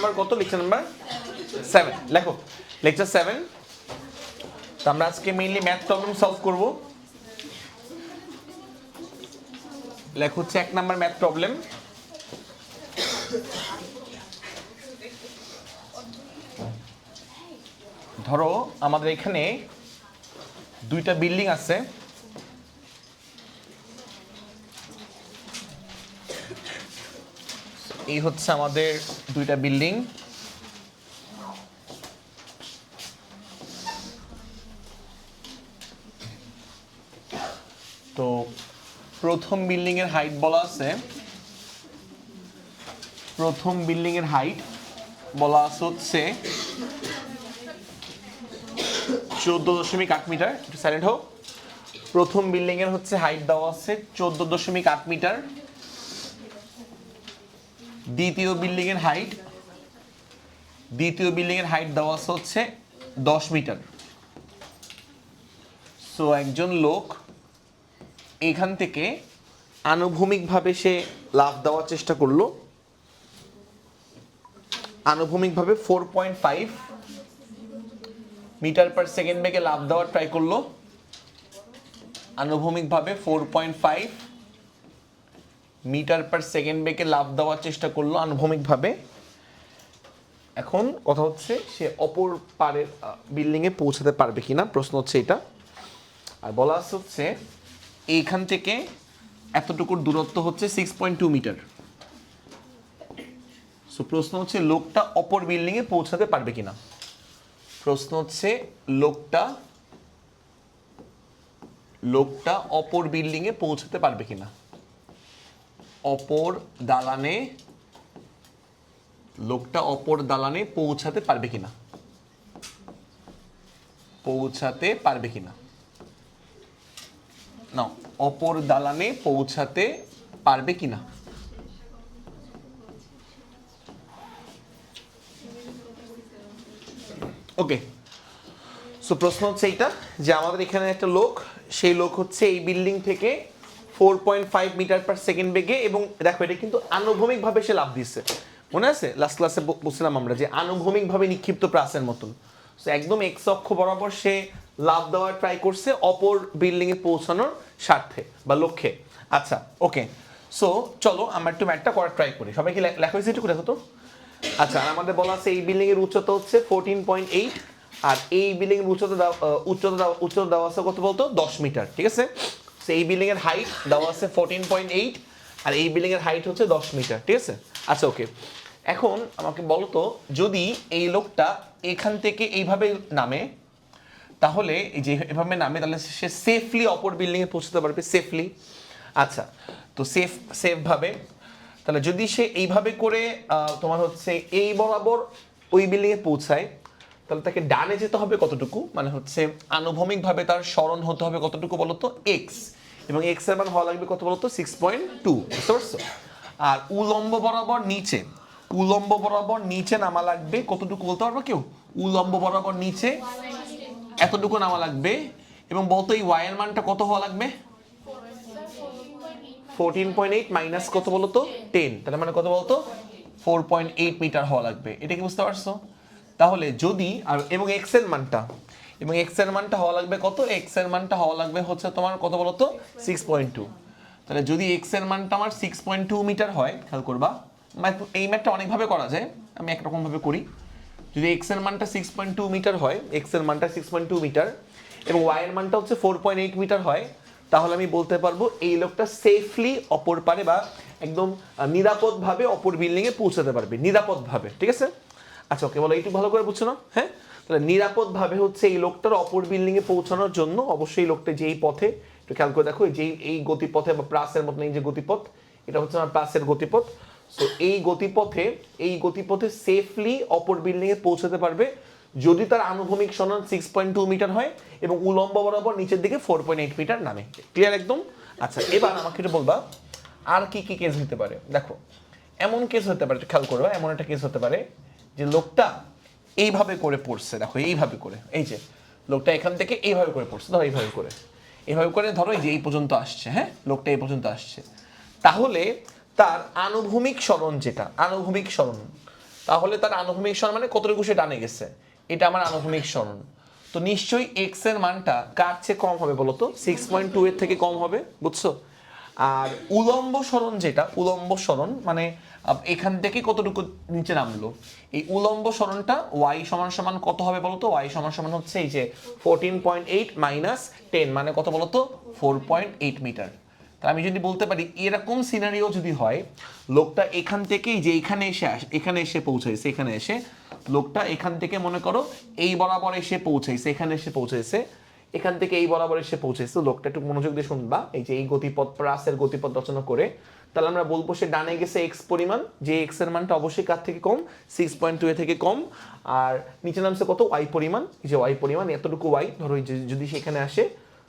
Number কত? Lecture number 7। লেখো lecture 7। তো আমরা আজকে মেইনলি ম্যাথ প্রবলেম সলভ করব। লেখো হচ্ছে 1 নাম্বার ম্যাথ প্রবলেম। ধরো আমাদের এখানে দুইটা বিল্ডিং আছে, এই হচ্ছে আমাদের দুইটা বিল্ডিং। তো প্রথম বিল্ডিং এর হাইট বলা আছে, প্রথম বিল্ডিং এর হাইট বলা আছে হচ্ছে 14.8 মিটার। একটু সাইলেন্ট হও। প্রথম বিল্ডিং এর হচ্ছে হাইট দেওয়া আছে 14.8 মিটার। দ্বিতীয় বিল্ডিং এর হাইট দেওয়া আছে হচ্ছে 10 মিটার। সো একজন লোক এখান থেকে আনুভূমিকভাবে সে লাফ দেওয়ার চেষ্টা করলো, আনুভূমিকভাবে 4.5 মিটার পার সেকেন্ড বেগে লাফ দেওয়ার ট্রাই করলো, আনুভূমিকভাবে 4.5 মিটার পার সেকেন্ড বেগে লাফ দেওয়ার চেষ্টা করলো আনুভূমিকভাবে। এখন কথা হচ্ছে সে অপর পারের বিল্ডিং এ পৌঁছাতে পারবে কিনা, প্রশ্ন হচ্ছে এটা। আর বলা হচ্ছে এইখান থেকে এতটুকুর দূরত্ব হচ্ছে 6.2 মিটার। সো প্রশ্ন হচ্ছে লোকটা অপর বিল্ডিং এ পৌঁছাতে পারবে কিনা। প্রশ্ন হচ্ছে লোকটা অপর বিল্ডিং এ পৌঁছাতে পারবে কিনা, অপর দালানে লোকটা অপর দালানে পৌঁছাতে পারবে কিনা, পৌঁছাতে পারবে কিনা না, অপর দালানে পৌঁছাতে পারবে কিনা। ওকে, সো প্রশ্ন হচ্ছে এইটা যে আমাদের এখানে একটা লোক, সেই লোক হচ্ছে এই বিল্ডিং থেকে 4.5 মিটার পার সেকেন্ড বেগে, এবং দেখো এটা কিন্তু আনুভূমিকভাবে সে লাফ দিচ্ছে। মনে আছে লাস্ট ক্লাসে বলছিলাম আমরা যে আনুভূমিকভাবে নিক্ষিপ্ত প্রাসের মতন। সো একদম এক্স অক্ষ বরাবর সে লাফ দেওয়ার ট্রাই করছে অপর বিল্ডিং এ পৌঁছানোর স্বার্থে বা লক্ষ্যে। আচ্ছা ওকে, সো চলো আমরা একটু ম্যাথটা করার ট্রাই করি। সবাই কি লেখা হয়েছে একটু দেখো তো। আচ্ছা, আমাদের বলা আছে এই বিল্ডিং এর উচ্চতা হচ্ছে 14.8, আর এই বিল্ডিং এর উচ্চতা দেওয়া আছে কত বলতো? 10 মিটার। ঠিক আছে, সো এই বিল্ডিং এর হাইট দেওয়া আছে 14.8 আর এই বিল্ডিং এর হাইট হচ্ছে 10 মিটার। ঠিক আছে, আচ্ছা ওকে। এখন আমাকে বলো তো, যদি এই লোকটা এখান থেকে এইভাবে নামে, তাহলে এই যে এভাবে নামে, তাহলে সে সেফলি অপর বিল্ডিং এ পৌঁছতে পারবে সেফলি। আচ্ছা, তো সেফ ভাবে, তাহলে যদি সে এইভাবে করে তোমার হচ্ছে এই বরাবর ওই বিল্ডিং এ পৌঁছায়, তাহলে তাকে ডানে যেতে হবে কতটুকু, মানে হচ্ছে আনুভূমিকভাবে তার সরণ হতে হবে কতটুকু বলতো? এক্স, এবং এক্স এর মান হওয়া লাগবে কত বলতো? 6.2। বুঝতে পারছো? আর উলম্ব বরাবর নিচে নামা লাগবে কতটুকু বলতে পারবো কেউ? উলম্ব বরাবর নিচে এতটুকু নামা লাগবে, এবং বলতো এই ওয়াই এর মানটা কত হওয়া লাগবে? 14.8 মাইনাস কত বলতো? 10, তাহলে মানে কত বলতো? 4.8 মিটার হওয়া লাগবে। এটা কি বুঝতে পারছো? তাহলে যদি এবং এক্স এর মানটা হওয়া লাগবে কত? এক্স এর মানটা হওয়া লাগবে হচ্ছে তোমার কত বলতো? 6.2। তাহলে যদি এক্স এর মানটা আমার 6.2 মিটার হয়, খেয়াল করবা এই ম্যাথটা অনেকভাবে করা যায়, আমি একরকম ভাবে করি। যদি এক্স এর মানটা 6.2 মিটার হয়, এক্স এর মানটা 6.2 মিটার এবং ওয়াই এর মানটা হচ্ছে 4.8 মিটার হয়, তাহলে আমি বলতে পারবো এই লোকটা সেফলি অপর পারে বা একদম নিরাপদভাবে অপর বিল্ডিং এ পৌঁছাতে পারবে, নিরাপদভাবে। ঠিক আছে, আচ্ছা ওকে, বলো এইটু ভালো করে বুঝছো না? হ্যাঁ, তাহলে নিরাপদভাবে হচ্ছে এই লোকটার অপর বিল্ডিং এ পৌঁছানোর জন্য অবশ্যই লোকটা যেই পথে, একটু খেয়াল করে দেখো, যেই এই গতিপথে বা প্লাসের মতন এই যে গতিপথ, এটা হচ্ছে আমার প্লাসের গতিপথ। সো এই গতিপথে সেফলি অপর বিল্ডিং এ পৌঁছাতে পারবে যদি তার আনুভূমিক সরণ 6.2 মিটার হয় এবং উলম্ব বরাবর নিচের দিকে 4.8 মিটার নামে। ক্লিয়ার একদম? আচ্ছা, এবার আমাকে একটু বলবা আর কি কি কেস হতে পারে। দেখো, এমন কেস হতে পারে, খেয়াল করবা, এমন একটা কেস হতে পারে যে লোকটা এইভাবে করে পড়ছে। দেখো, এইভাবে করে, এই যে লোকটা এখান থেকে এইভাবে করে পড়ছে, ধরো এইভাবে করে ধরো এই যে এই পর্যন্ত আসছে। হ্যাঁ, লোকটা এই পর্যন্ত আসছে, তাহলে তার আনুভূমিক সরণ তাহলে তার আনুভূমিক সরণ মানে কতটুকু সে ডানে গেছে, এটা আমার আনুভূমিক সরণ। তো নিশ্চয়ই এক্স এর মানটা কার চেয়ে কম হবে বলো তো, 6.2 এর থেকে কম হবে, বুঝছো? আর উলম্ব সরণ যেটা, উলম্ব সরণ মানে এখান থেকে কতটুকু নিচে নামলো, এই উলম্ব সরণটা y সমান সমান কত হবে বলতো? y সমান সমান হচ্ছে এই যে 14.8 মাইনাস 10 মানে কত বলতো? 4.8 মিটার। তাহলে আমি যদি বলতে পারি এরকম সিনারিও যদি হয়, লোকটা এখান থেকেই যে এখানে এসে পৌঁছাইছে, এখানে এসে লোকটা এখান থেকে মনে করো এই বরাবর এসে পৌঁছাইছে, এখানে এসে পৌঁছাইছে, এখান থেকে এই বরাবর এসে পৌঁছেছে, লোকটা একটু মনোযোগ দিয়ে শুনবা, এই যে এই গতিপথ প্রাসের গতিপথ রচনা করে, তাহলে আমরা বলবো সে ডানে গেছে এক্স পরিমাণ, যে এক্স এর মানটা অবশ্যই কার থেকে কম, 6.2 এর থেকে কম, আর নিচে নামছে কত, ওয়াই পরিমাণ, যে ওয়াই পরিমাণ এতটুকু ওয়াই, ধরো যদি সেখানে আসে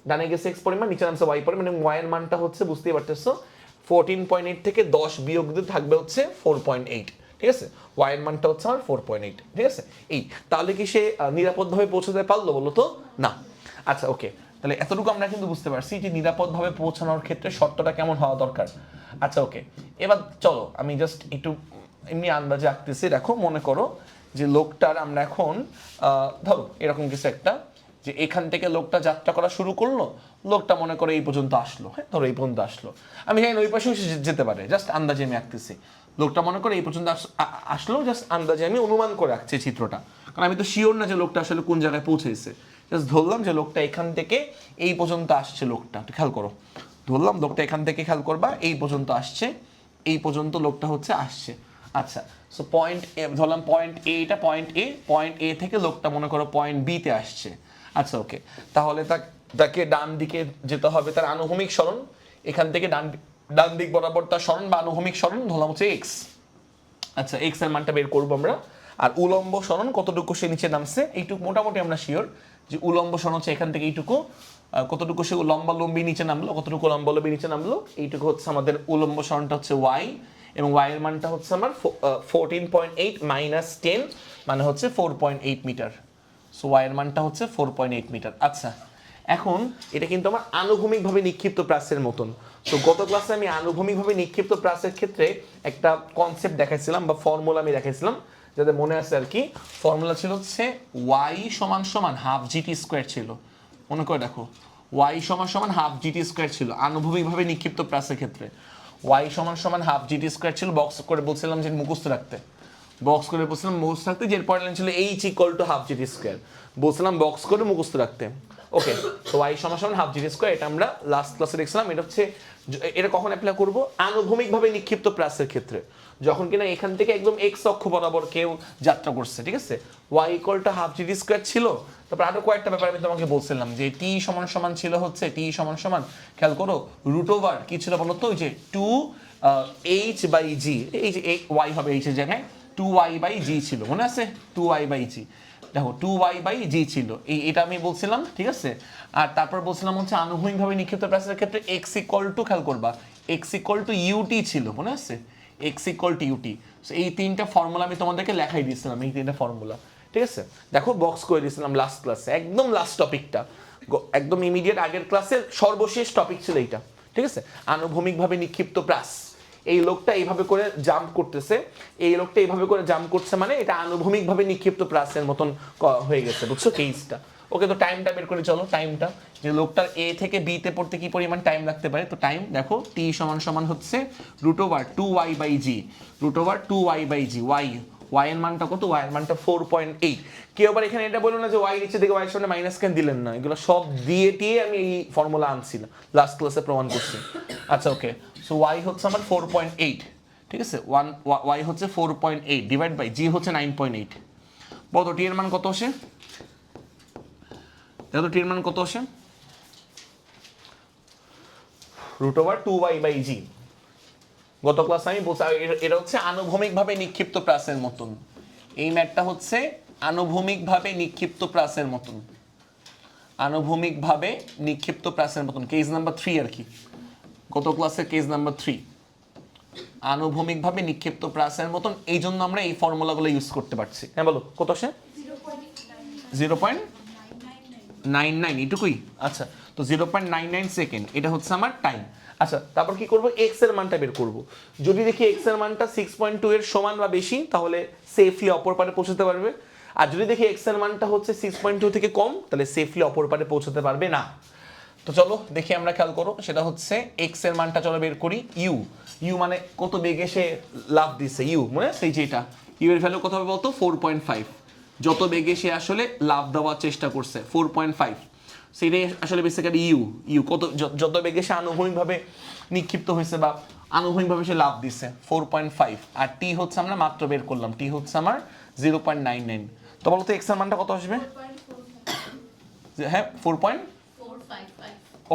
ডানে গেছে এক্স পরিমাণ, নিচে নামছে ওয়াই পরিমাণ, এবং ওয়াই এর মানটা হচ্ছে বুঝতেই পারতেছো 14.8 থেকে 10 বিয়োগ দিতে থাকবে হচ্ছে 4.8, ঠিক আছে? ওয়াই এর মানটা হচ্ছে আমার 4.8, ঠিক আছে? এই তাহলে কি সে নিরাপদভাবে পৌঁছাতে পারলো বলো তো? না। আচ্ছা ওকে, তাহলে এতটুকু আমরা কিন্তু বুঝতে পারছি যে নিরাপদভাবে পৌঁছানোর ক্ষেত্রে শর্তটা কেমন হওয়া দরকার। আচ্ছা ওকে, এবার চলো আমি জাস্ট একটু এমনি আন্দাজে আঁকতেছি। দেখো মনে করো যে লোকটার আমরা এখন ধরো এরকম কিছু একটা, যে এখান থেকে লোকটা যাত্রা করা শুরু করলো, লোকটা মনে করো এই পর্যন্ত আসলো, হ্যাঁ ধরো এই পর্যন্ত আসলো, আমি জানি ওই পাশেও যেতে পারে, জাস্ট আন্দাজে আমি আঁকতেছি। লোকটা মনে করো এই পর্যন্ত আসলো, জাস্ট আন্দাজে আমি অনুমান করে আঁকছি চিত্রটা, কারণ আমি তো শিওর না যে লোকটা আসলে কোন জায়গায় পৌঁছেছে। জাস্ট ধরলাম যে লোকটা এখান থেকে এই পর্যন্ত আসছে, লোকটা একটু খেয়াল করো, ধরলাম লোকটা এখান থেকে খেয়াল করবা এই পর্যন্ত আসছে, এই পর্যন্ত লোকটা হচ্ছে আসছে। আচ্ছা, সো পয়েন্ট এ ধরলাম, পয়েন্ট এ, এটা পয়েন্ট এ থেকে লোকটা মনে করো পয়েন্ট বি তে আসছে। আচ্ছা ওকে, তাহলে তাকে ডান দিকে যেতে হবে, তার আনুভূমিক সরণ এখান থেকে ডান দিক বরাবর তার সরণ বা আনুভূমিক সরণ ধরলাম হচ্ছে এক্স। আচ্ছা এক্স এর মানটা বের করবো আমরা। আর উলম্ব সরণ কতটুকু সে নিচে নামছে এইটুকু মোটামুটি আমরা শিওর যে উলম্ব সরণ হচ্ছে এখান থেকে এইটুকু, কতটুকু সে লম্বি নিচে নামলো, কতটুকু লম্বি নিচে নামলো, এইটুকু হচ্ছে আমাদের উলম্ব সরণটা হচ্ছে ওয়াই, এবং ওয়াই এর মানটা হচ্ছে আমার 14.8 মাইনাস 10 মানে হচ্ছে 4.8 মিটার। সো ওয়াই এর মানটা হচ্ছে 4.8 মিটার। আচ্ছা এখন এটা কিন্তু আমার আনুভূমিকভাবে নিক্ষিপ্ত প্রাসের মতন। তো গত ক্লাসে আমি আনুভূমিকভাবে নিক্ষিপ্ত প্রাসের ক্ষেত্রে একটা কনসেপ্ট দেখাইছিলাম বা ফর্মুলা আমি দেখাইছিলাম, যাদের মনে আছে আর কি। ফর্মুলা ছিল হচ্ছে ওয়াই সমান সমান হাফ জিটি স্কোয়ার ছিল, মনে করে দেখো ওয়াই সমান সমান হাফ জিটি স্কোয়ার ছিল আনুভূমিকভাবে নিক্ষিপ্ত প্রাসের ক্ষেত্রে। ওয়াই সমান সমান হাফ জিটি স্কোয়ার ছিল, বক্স করে বলছিলাম যে মুখস্থ রাখতে, বক্স করে বলছিলাম মুখস্থ রাখতে, যে পরের লাইন ছিল H equal to half GT square, বলছিলাম বক্স করে মুখস্থ রাখতে। ওকে, তো ওয়াই সমান সমান হাফ জিটি স্কোয়ার, এটা আমরা লাস্ট ক্লাসে দেখছিলাম। এটা হচ্ছে, এটা কখন অ্যাপ্লাই করবো? আনুভূমিকভাবে নিক্ষিপ্ত প্রাসের ক্ষেত্রে, যখন কিনা এখান থেকে একদম এক্স অক্ষ বরাবর কেউ যাত্রা করছে, ঠিক আছে? Y equal to half GT square ছিল। তারপর আরো কয়েকটা ব্যাপার আমি তোমাকে বলছিলাম যে টি সমান সমান ছিল হচ্ছে, টি সমান সমান খেয়াল করো রুট ওভার কি ছিল বলো তো, ওই যে 2h/g, এই যে ওয়াই হবে এইচ এর জায়গায় 2y/g ছিল, মনে আছে? 2y/g, দেখো 2y/g ছিল, এটা আমি বলছিলাম, ঠিক আছে? আর তারপর বলছিলাম হচ্ছে আনুভূমিকভাবে নিক্ষিপ্ত প্রাসের ক্ষেত্রে x ইকুয়াল টু, খেয়াল করবা x ইকুয়াল টু ইউটি ছিল, মনে আছে? x equal to u t. এই তিনটা ফর্মুলা আমি তোমাদেরকে লেখাই দিয়েছিলাম, এই তিনটা ফর্মুলা, ঠিক আছে? দেখো বক্স করে দিয়েছিলাম লাস্ট ক্লাসে, একদম লাস্ট টপিকটা, একদম ইমিডিয়েট আগের ক্লাসের সর্বশেষ টপিক ছিল এইটা, ঠিক আছে? আনুভূমিকভাবে নিক্ষিপ্ত প্রাস, এই লোকটা এইভাবে করে জাম্প করতেছে, এই লোকটা এইভাবে করে জাম্প করছে, মানে এটা আনুভূমিকভাবে নিক্ষিপ্ত প্রাসের মতন হয়ে গেছে, বুঝছো কেসটা? ওকে, তো টাইমটা বের করে চলো, টাইমটা যে লোকটার এ থেকে বি তে পড়তে কি পরিমাণ টাইম লাগতে পারে। তো টাইম দেখো টি সমান সমান হচ্ছে root over 2y/g, root over 2y/g, y এর মানটা কত? ওয়াই এর মানটা 4.8। কেউ আবার এখানে এটা বললো না যে ওয়াই নিচে থেকে ওয়াই সামনে মাইনাস কেন দিলেন না, এগুলো সব দিয়ে আমি এই ফর্মুলা আনছিলাম, লাস্ট ক্লাসে প্রমাণ করছি। আচ্ছা ওকে, সো ওয়াই হচ্ছে আমার 4.8, ঠিক আছে? ওয়াই হচ্ছে 4.8 ডিভাইড বাই জি হচ্ছে 9.8। বলো টি এর মান কত আসে? দেখো টি এর মান কত আসে? Root over 2y/g। গত ক্লাসে আমি বলছি এটা হচ্ছে আনুভূমিকভাবে নিক্ষিপ্ত প্রাসের মতন, এই ম্যাটটা হচ্ছে আনুভূমিকভাবে নিক্ষিপ্ত প্রাসের মতন, আনুভূমিকভাবে নিক্ষিপ্ত প্রাসের মতন, কেস নাম্বার 3 আর কি, গত ক্লাসের কেস নাম্বার 3, আনুভূমিকভাবে নিক্ষিপ্ত প্রাসের মতন। এই জন্য আমরা এই ফর্মুলাগুলো ইউজ করতে পারছি। হ্যাঁ বলো কত আসে? 0.99, এটুকুই। আচ্ছা, তো 0.99 সেকেন্ড এটা হচ্ছে আমার টাইম। আচ্ছা, তারপর কি করব, এক্স এর মানটা বের করব। যদি দেখি এক্স এর মানটা 6.2 এর সমান বা বেশি, তাহলে সেফলি অপর পারে পৌঁছাতে পারবে। আর যদি দেখি এক্স এর মানটা হচ্ছে 6.2 থেকে কম, তাহলে সেফলি অপর পারে পৌঁছাতে পারবে না। তো চলো দেখি, আমরা খেয়াল করো, সেটা হচ্ছে এক্স এর মানটা চলো বের করি। ইউ, ইউ মানে কত বেগে সে লাফ দিচ্ছে, ইউ মানে সেই যেটা, ইউ এর ভ্যালু কত হবে বলতো, 4.5। যত বেগে সে আসলে লাফ দেওয়ার চেষ্টা করছে 4.5, সেটাই আসলে বেসিক্যালি ইউ। ইউ কত, যত বেগে সে আনুভূমিকভাবে নিক্ষিপ্ত হয়েছে বা আনুভূমিকভাবে সে লাফ দিচ্ছে 4.5। আর টি হচ্ছে আমরা মাত্র বের করলাম, টি হচ্ছে আমার 0.99। তো বলো তো এক্স এর মানটা কত আসবে? হ্যাঁ 4.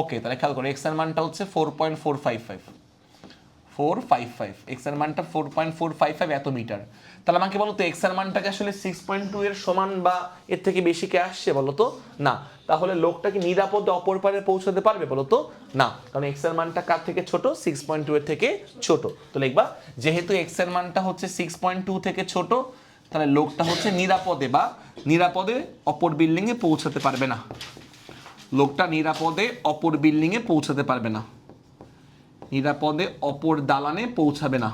ওকে, তাহলে খেয়াল করো, এক্স এর মানটা হচ্ছে 4.455 এক্স এর মানটা 4.455 এত মিটার। তাহলে আমাকে বলো তো এক্স এর মানটাকে আসলে 6.2 এর সমান বা এর থেকে বেশি কে আসছে বলো তো? না। তাহলে লোকটা কি নিরাপদে অপর পারে পৌঁছাতে পারবে বলো তো? না, কারণ এক্স এর মানটা কার থেকে ছোট, 6.2 এর থেকে ছোট। তো লিখবা যেহেতু এক্স এর মানটা হচ্ছে 6.2 থেকে ছোট, তাহলে লোকটা হচ্ছে নিরাপদে অপর বিল্ডিং এ পৌঁছাতে পারবে না। লোকটা নিরাপদে অপর বিল্ডিং এ পৌঁছাতে পারবে না, নিরাপদে অপর দালানে পৌঁছাবে না,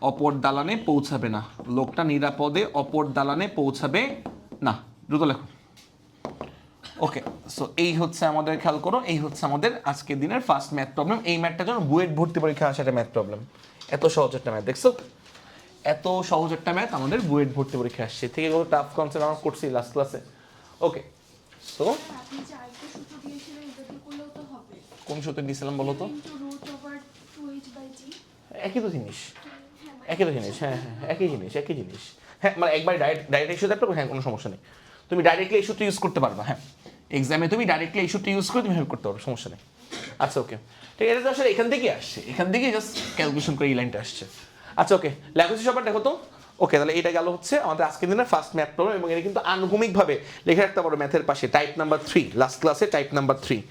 অপর দালানে পৌঁছাবে না। লোকটা নিরাপদে অপর দালানে পৌঁছাবে না। দ্রুত লেখো। ওকে, সো এই হচ্ছে আমাদের, খেয়াল করো, এই হচ্ছে আমাদের আজকের দিনের ফার্স্ট ম্যাথ প্রবলেম। এই ম্যাথটা যেন বুয়েট ভর্তি পরীক্ষা আসে একটা ম্যাথ প্রবলেম। এত সহজ একটা ম্যাথ, দেখছো? এত সহজ একটা ম্যাথ আমাদের বুয়েট ভর্তি পরীক্ষা আসছে, থেকে কোনো টাফ কনসেপ্ট আমরা করছি লাস্ট ক্লাসে। ওকে, সো কোন সূত্র দিয়েছিলাম বলো তো? একই তো জিনিস, একই তো জিনিস, হ্যাঁ হ্যাঁ একই জিনিস। হ্যাঁ মানে একবার ডাইরেক্ট ইস্যু দেখতে, হ্যাঁ কোনো সমস্যা নেই, তুমি ডাইরেক্টলি এই সূত্র ইউজ করতে পারবা। হ্যাঁ, এক্সামে তুমি ডাইরেক্টলি এই সূত্র ইউজ করে তুমি হেল্প করতে পারো, সমস্যা নেই। আচ্ছা ওকে, ঠিক আছে, এটা তো আসলে এখান থেকেই আসছে, এখান থেকেই জাস্ট ক্যালকুলেশন করে এই লাইনটা আসছে। আচ্ছা ওকে, লেখছি সবার, দেখো তো। ওকে, তাহলে এটা গেল হচ্ছে আমাদের আজকের দিনের ফার্স্ট ম্যাথ প্রবলেম, এবং এটা কিন্তু আনুভূমিকভাবে লিখে রাখতে পারো ম্যাথের পাশে, টাইপ নাম্বার 3, লাস্ট ক্লাসে টাইপ নাম্বার 3,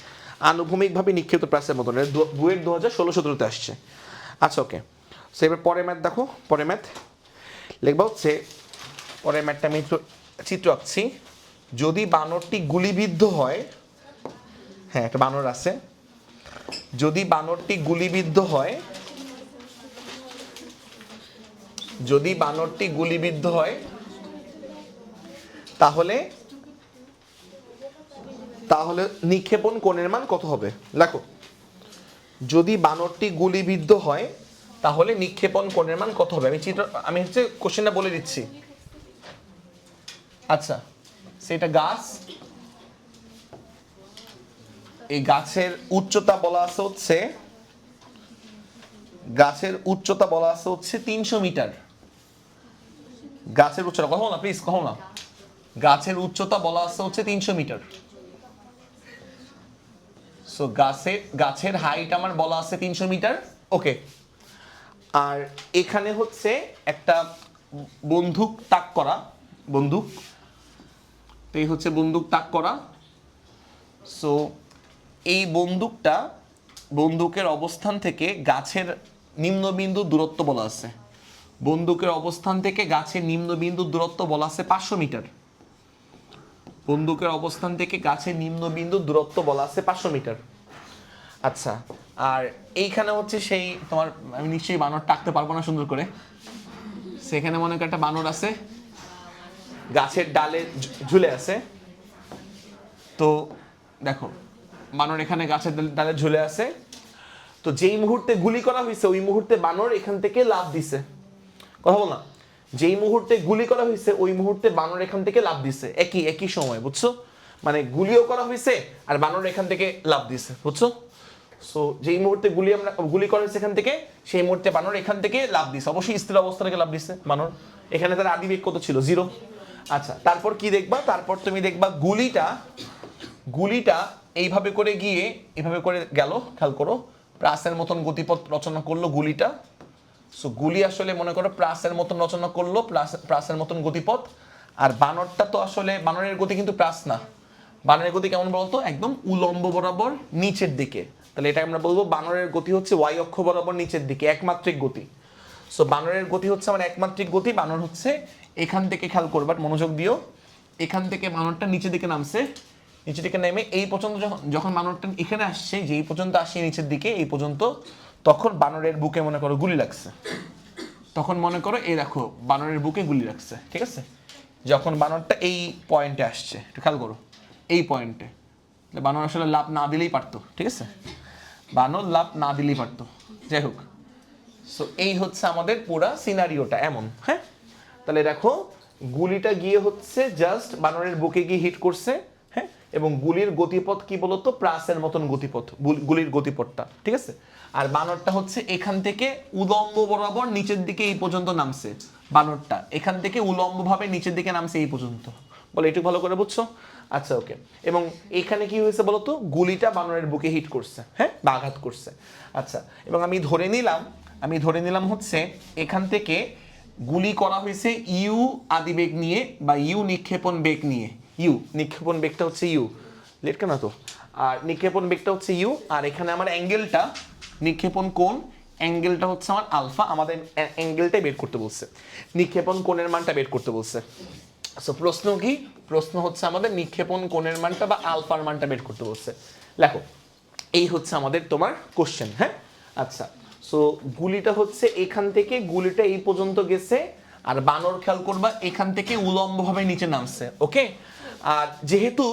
আনুভূমিকভাবে নিক্ষিপ্ত প্রাসের মতন, বুয়েট 2016-17 আসছে। আচ্ছা ওকে, সো এবার পরের ম্যাথ দেখো, পরের ম্যাথ লিখবা হচ্ছে, পরের ম্যাথটা আমি চিত্র আঁকছি। যদি বানরটি গুলিবিদ্ধ হয়, হ্যাঁ একটা বানর আছে, যদি বানরটি গুলিবিদ্ধ হয়, যদি বানরটি গুলিবিদ্ধ হয়, তাহলে নিক্ষেপণ কোণের মান কত হবে? লেখো, যদি বানরটি গুলিবিদ্ধ হয় তাহলে নিক্ষেপণ কোণের মান কত হবে? আমি হচ্ছে কোশ্চেনটা বলে দিচ্ছি। আচ্ছা, সেটা গাছ, এই গাছের উচ্চতা বলা আছে হচ্ছে, গাছের উচ্চতা বলা আছে হচ্ছে 300 মিটার। গাছের উচ্চতা কত না, প্লিজ কহো না। গাছের উচ্চতা বলা আছে হচ্ছে 300 মিটার। সো গাছের হাইট আমার বলা আছে 300 মিটার। ওকে, আর এখানে হচ্ছে একটা বন্দুক তাক করা, বন্দুক, তো এই হচ্ছে বন্দুক তাক করা। সো এই বন্দুকের অবস্থান থেকে গাছের নিম্নবিন্দু দূরত্ব বলা আছে, বন্দুকের অবস্থান থেকে গাছের নিম্নবিন্দু দূরত্ব বলা আছে 500 মিটার। বন্দুকের অবস্থান থেকে গাছের নিম্নবিন্দু দূরত্ব বলা আছে 500 মিটার। আচ্ছা, আর এইখানে হচ্ছে সেই তোমার, আমি নিশ্চয়ই বানর টাকতে পারবো না সুন্দর করে, সেখানে মনে করো একটা বানর আছে, গাছের ডালে ঝুলে আছে। তো দেখো, বানর এখানে গাছের ডালে ঝুলে আছে, তো যেই মুহূর্তে গুলি করা হয়েছে ওই মুহূর্তে বানর এখান থেকে লাফ দিছে, কথা বল না, যেই মুহূর্তে গুলি করা হয়েছে ওই মুহূর্তে বানর এখান থেকে লাফ দিছে, একই সময়, বুঝছো? মানে গুলিও করা হয়েছে আর বানর এখান থেকে লাফ দিছে, বুঝছো? সো যেই মুহূর্তে গুলি করা হয়েছে এখান থেকে, সেই মুহূর্তে বানর এখান থেকে লাফ দিছে, অবশ্যই স্থির অবস্থা থেকে লাফ দিছে বানর। এখানে তার আদি বেগ কত ছিল? 0। আচ্ছা, তারপর কি দেখবা? তারপর তুমি দেখবা গুলিটা এইভাবে করে গিয়ে এইভাবে করে গেল, খেয়াল করো, প্রাসের মতন গতিপথ রচনা করলো গুলিটা। সো গুলি আসলে মনে করো প্রাসের মতন রচনা করলো, প্রাসের মতন গতিপথ। আর বানরটা তো আসলে, বানরের গতি কিন্তু প্রাস না, বানরের গতি কেমন বলতো? একদম উলম্ব বরাবর নিচের দিকে। তাহলে এটা আমরা বলবো বানরের গতি হচ্ছে ওয়াই অক্ষ বরাবর নিচের দিকে, একমাত্রিক গতি। সো বানরের গতি হচ্ছে আমার একমাত্রিক গতি। বানর হচ্ছে এখান থেকে, খেয়াল করবার, মনোযোগ দিও, এখান থেকে বানরটা নিচের দিকে নামছে, নিচের দিকে নেমে এই পর্যন্ত যখন বানরটা এখানে আসছে, যে এই পর্যন্ত আসছে নিচের দিকে এই পর্যন্ত, তখন বানরের বুকে মনে করো গুলি লাগছে। তখন মনে করো এই দেখো বানরের বুকে গুলি লাগছে, ঠিক আছে? যখন বানরটা এই পয়েন্টে আসছে, একটু খেয়াল করো, এই পয়েন্টে বানর আসলে লাভ না দিলেই পারতো, ঠিক আছে? বানর লাভ না দিলেই পারতো, যাই হোক। সো এই হচ্ছে আমাদের পুরা সিনারিওটা এমন, হ্যাঁ? তাহলে দেখো গুলিটা গিয়ে হচ্ছে জাস্ট বানরের বুকে গিয়ে হিট করছে, হ্যাঁ? এবং গুলির গতিপথ কি বলতো, প্রাসের মতন গতিপথ, গুলির গতিপথটা, ঠিক আছে? আর বানরটা হচ্ছে এখান থেকে উলম্ব বরাবর নিচের দিকে এই পর্যন্ত নামছে। বানরটা এখান থেকে উলম্বভাবে নিচের দিকে নামছে এই পর্যন্ত। বলে একটু ভালো করে বুঝছো? আচ্ছা, ওকে। এবং এখানে কি হয়েছে বলতো, গুলিটা বানরের বুকে হিট করছে, হ্যাঁ, বা আঘাত করছে। আচ্ছা, এবং আমি ধরে নিলাম হচ্ছে এখান থেকে গুলি করা হয়েছে ইউ আদিবেগ নিয়ে বা ইউ নিক্ষেপণ বেগ নিয়ে। ইউ নিক্ষেপণ বেগটা হচ্ছে ইউ, লেট কেন তো, আর নিক্ষেপণ বেগটা হচ্ছে ইউ, আর এখানে আমার অ্যাঙ্গেলটা, নিক্ষেপণ কোণ অ্যাঙ্গেলটা হচ্ছে আমার আলফা। আমাদের অ্যাঙ্গেলটাই বের করতে বলছে, নিক্ষেপণ কোণের মানটা বের করতে বলছে। সো প্রশ্ন কি? প্রশ্ন হচ্ছে আমাদের নিক্ষেপণ কোণের মানটা বা আলফার মানটা বের করতে বলছে। লেখো, এই হচ্ছে আমাদের তোমার কোশ্চেন, হ্যাঁ? আচ্ছা, সো গুলিটা হচ্ছে এখান থেকে গুলিটা এই পর্যন্ত গেছে, আর বানর খেয়াল করবা এখান থেকে উলম্বভাবে নিচে নামছে, ওকে? আর যেহেতু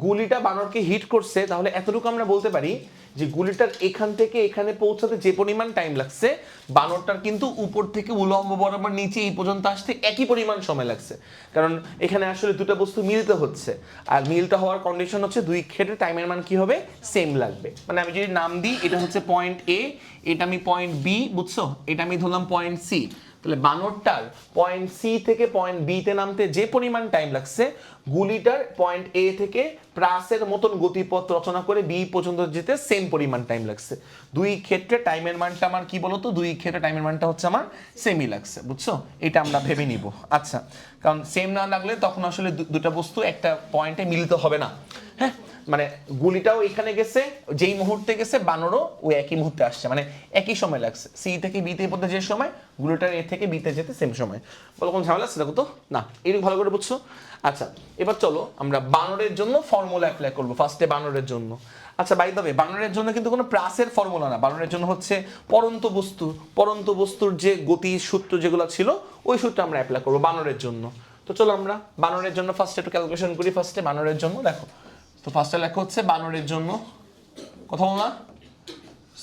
গুলিটা বানরকে হিট করছে, তাহলে এতটুকু আমরা বলতে পারি যে গুলিটার এখান থেকে এখানে পৌঁছাতে যে পরিমাণ টাইম লাগছে, বানরটার কিন্তু উপর থেকে উলম্ব বরাবর নিচে এই পর্যন্ত আসতে একই পরিমাণ সময় লাগছে। কারণ এখানে আসলে দুটো বস্তু মিলতে হচ্ছে, আর মিলটা হওয়ার কন্ডিশন হচ্ছে দুই ক্ষেত্রে টাইমের মান কি হবে, সেম লাগবে। মানে আমি যদি নাম দিই, এটা হচ্ছে পয়েন্ট এ, এটা আমি পয়েন্ট বি, বুঝছো? এটা আমি ধরলাম পয়েন্ট সি। তাহলে বানরটার পয়েন্ট সি থেকে পয়েন্ট বি তে নামতে যে পরিমাণ টাইম লাগছে, গুলিটার পয়েন্ট এ থেকে প্রাসের মতন গতিপথ রচনা করে বি পর্যন্ত যেতে সেম পরিমাণ টাইম লাগছে। দুই ক্ষেত্রে টাইমের মানটা আমার কি বলতো, দুই ক্ষেত্রে টাইমের মানটা হচ্ছে আমার সেমই লাগছে, বুঝছো? এটা আমরা ভেবে নিব। আচ্ছা, কারণ সেম না লাগলে তখন আসলে দুটা বস্তু একটা পয়েন্টে মিলিত হবে না, হ্যাঁ? মানে গুলিটাও এখানে গেছে, যেই মুহূর্তে গেছে বানরও ওই একই মুহূর্তে আসছে, মানে একই সময় লাগছে। সি থেকে বিতে পড়তে যে সময়, গুলিটার এ থেকে বিতে যেতে সেম সময়। বলো কোন ঝামেলা আছে দেখো তো? না, এরকম ভালো করে বুঝছো? আচ্ছা, এবার চলো আমরা বানরের জন্য ফর্মুলা অ্যাপ্লাই করবো। ফার্স্টে বানরের জন্য, আচ্ছা বাই দ্য ওয়ে, বানরের জন্য কিন্তু কোনো প্রাসের ফর্মুলা না, বানরের জন্য হচ্ছে পরন্ত বস্তুর যে গতি সূত্র যেগুলো ছিল, ওই সূত্র আমরা অ্যাপ্লাই করবো বানরের জন্য। তো চলো আমরা বানরের জন্য ফার্স্টে একটু ক্যালকুলেশন করি। ফার্স্টে বানরের জন্য দেখো, তো ফার্স্টে লেখা হচ্ছে বানরের জন্য, কথা বল না?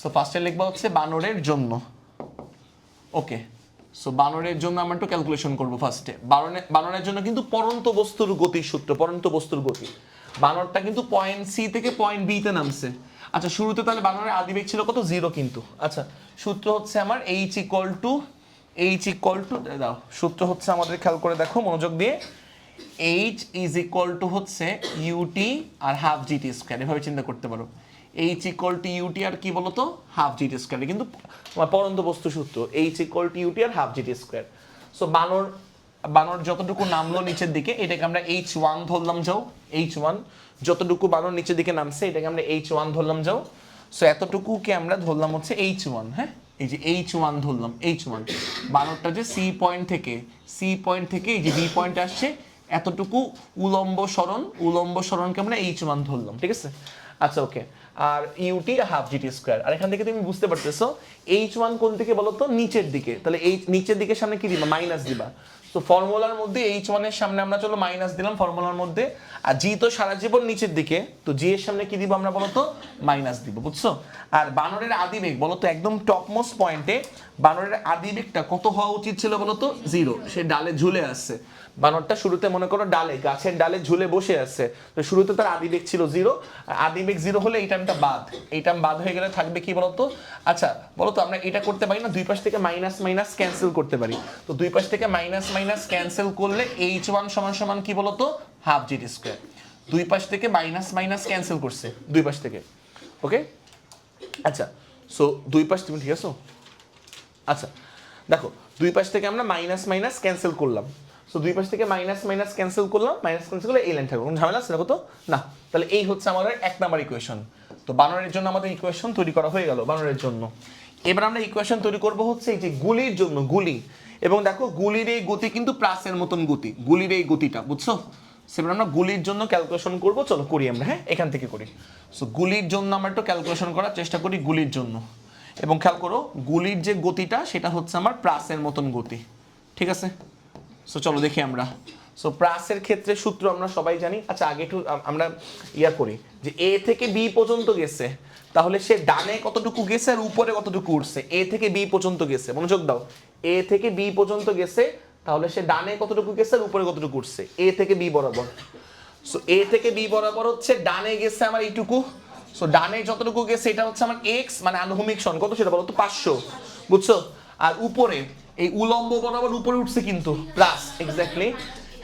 সো ফার্স্টে লিখবা হচ্ছে বানরের জন্য, ওকে? সো বানরের জন্য আমরা একটু ক্যালকুলেশন করবো ফার্স্টে। বানরের জন্য কিন্তু পরন্ত বস্তুর গতির সূত্র, পরন্ত বস্তুর গতি। বানরটা কিন্তু পয়েন্ট সি থেকে পয়েন্ট বি তে নামছে। আচ্ছা, শুরুতে তাহলে বানরের আদিবেগ ছিল কত, 0 কিন্তু। আচ্ছা, সূত্র হচ্ছে আমার এইচ ইকুয়াল টু দাও, সূত্র হচ্ছে আমাদের, খেয়াল করে দেখো মনোযোগ দিয়ে, এইচ ইজ ইকুয়াল টু হচ্ছে ইউটি আর হাফ জিটি স্কোয়ার, এভাবে চিন্তা করতে পারো। এইচ ইকুয়াল টু ইউটি আর কি বলতো, হাফ জিটি স্কোয়ার, কিন্তু পরন্ত বস্তু সূত্র, এইচ ইকুয়াল টু ইউটি আর হাফ জিটি স্কোয়ার। সো বানর যতটুকু নামলো নিচের দিকে, এটাকে আমরা H1 ধরলাম, যাও H1, যতটুকু বানর নিচের দিকে নামছে এটাকে আমরা H1 ধরলাম, যাও। সো এতটুকুকে আমরা ধরলাম হচ্ছে H1, হ্যাঁ? এই যে H1 ধরলাম, H1 বানরটা যে সি পয়েন্ট থেকে এই যে বি পয়েন্টে আসছে, এতটুকু উলম্ব সরণকে আমরা H1 ধরলাম, ঠিক আছে? আচ্ছা, ওকে। আর ইউটি হাফ জিটি স্কোয়ার, আর এখান থেকে তুমি বুঝতে পারতেছো H1 কোন দিকে বলো তো, নিচের দিকে। তাহলে এই নিচের দিকের সামনে কি দিবা, মাইনাস দিবা। তো ফর্মুলার মধ্যে H1 এর সামনে আমরা চলো মাইনাস দিলাম ফর্মুলার মধ্যে, আর জি তো সারা জীবন নিচের দিকে, তো জি এর সামনে কি দিব আমরা বলতো, মাইনাস দিব, বুঝছো? আর বানরের আদিবেগ বলতো একদম টপমোস্ট পয়েন্টে বানরের আদিবেগটা কত হওয়া উচিত ছিল বলতো, 0। সে ডালে ঝুলে আছে, বানরটা শুরুতে মনে করো ডালে, গাছের ডালে ঝুলে বসে আছে, তো শুরুতে তার আদিবেগ ছিল 0। আর আদিবেগ 0 হলে এই টার্মটা বাদ, এই টার্ম বাদ হয়ে গেলে থাকবে কি বলতো? আচ্ছা বলতো, আমরা এটা করতে পারি না, দুই পাশ থেকে মাইনাস মাইনাস ক্যান্সেল করতে পারি। তো দুই পাশ থেকে মাইনাস মাইনাস ক্যান্সেল করলে H1 সমান সমান কি বলতো, হাফ জিটি স্কোয়ার। দুই পাশ থেকে মাইনাস মাইনাস ক্যান্সেল করছে, দুই পাশ থেকে, ওকে? আচ্ছা, সো দুই পাশ, তুমি ঠিক আছো? আচ্ছা দেখো, দুই পাশ থেকে আমরা মাইনাস মাইনাস ক্যান্সেল করলাম, সো দুই পাশ থেকে মাইনাস মাইনাস ক্যান্সেল করলাম, মাইনাস ক্যান্সেল করলে এই লাইন থাকবে, কোনো ঝামেলা আছে দেখো তো? না। তাহলে এই হচ্ছে আমাদের 1 নাম্বার ইকুয়েশন। তো বানরের জন্য আমাদের ইকুয়েশন তৈরি করা হয়ে গেল বানরের জন্য। এবার আমরা ইকুয়েশন তৈরি করব হচ্ছে এই যে গুলির জন্য, গুলি। এবং দেখো গুলির এই গতি কিন্তু প্রাসের মতন গতি, গুলির এই গতিটা, বুঝছো? সেবার আমরা গুলির জন্য ক্যালকুলেশন করব, চলো করি আমরা, হ্যাঁ এখান থেকে করি। সো গুলির জন্য আমরা একটু ক্যালকুলেশন করার চেষ্টা করি গুলির জন্য, এবং খেয়াল করো গুলির যে গতিটা সেটা হচ্ছে আমার প্রাসের মতন গতি, ঠিক আছে? সো চলো দেখি আমরা। সো প্রাসের ক্ষেত্রে সূত্র আমরা সবাই জানি। আচ্ছা আগে একটু আমরা ইয়া করি যে এ থেকে বি পর্যন্ত গেছে, তাহলে সে ডানে কতটুকু গেছে আর উপরে কতটুকু উঠছে। এ থেকে বি পর্যন্ত গেছে, মনোযোগ দাও, এ থেকে বি পর্যন্ত গেছে, তাহলে সে ডানে কতটুকু গেছে আর উপরে কতটুকু উঠছে এ থেকে বি বরাবর। সো এ থেকে বি বরাবর হচ্ছে ডানে গেছে আমার এইটুকু, সো ডানে যতটুকু গেছে এটা হচ্ছে আমার এক্স, মানে আনুভূমিক সরণ কত সেটা বলো তো 500, বুঝছো? আর উপরে এই উলম্ব বরাবর উপরে উঠছে কিন্তু প্লাস, এক্স্যাক্টলি,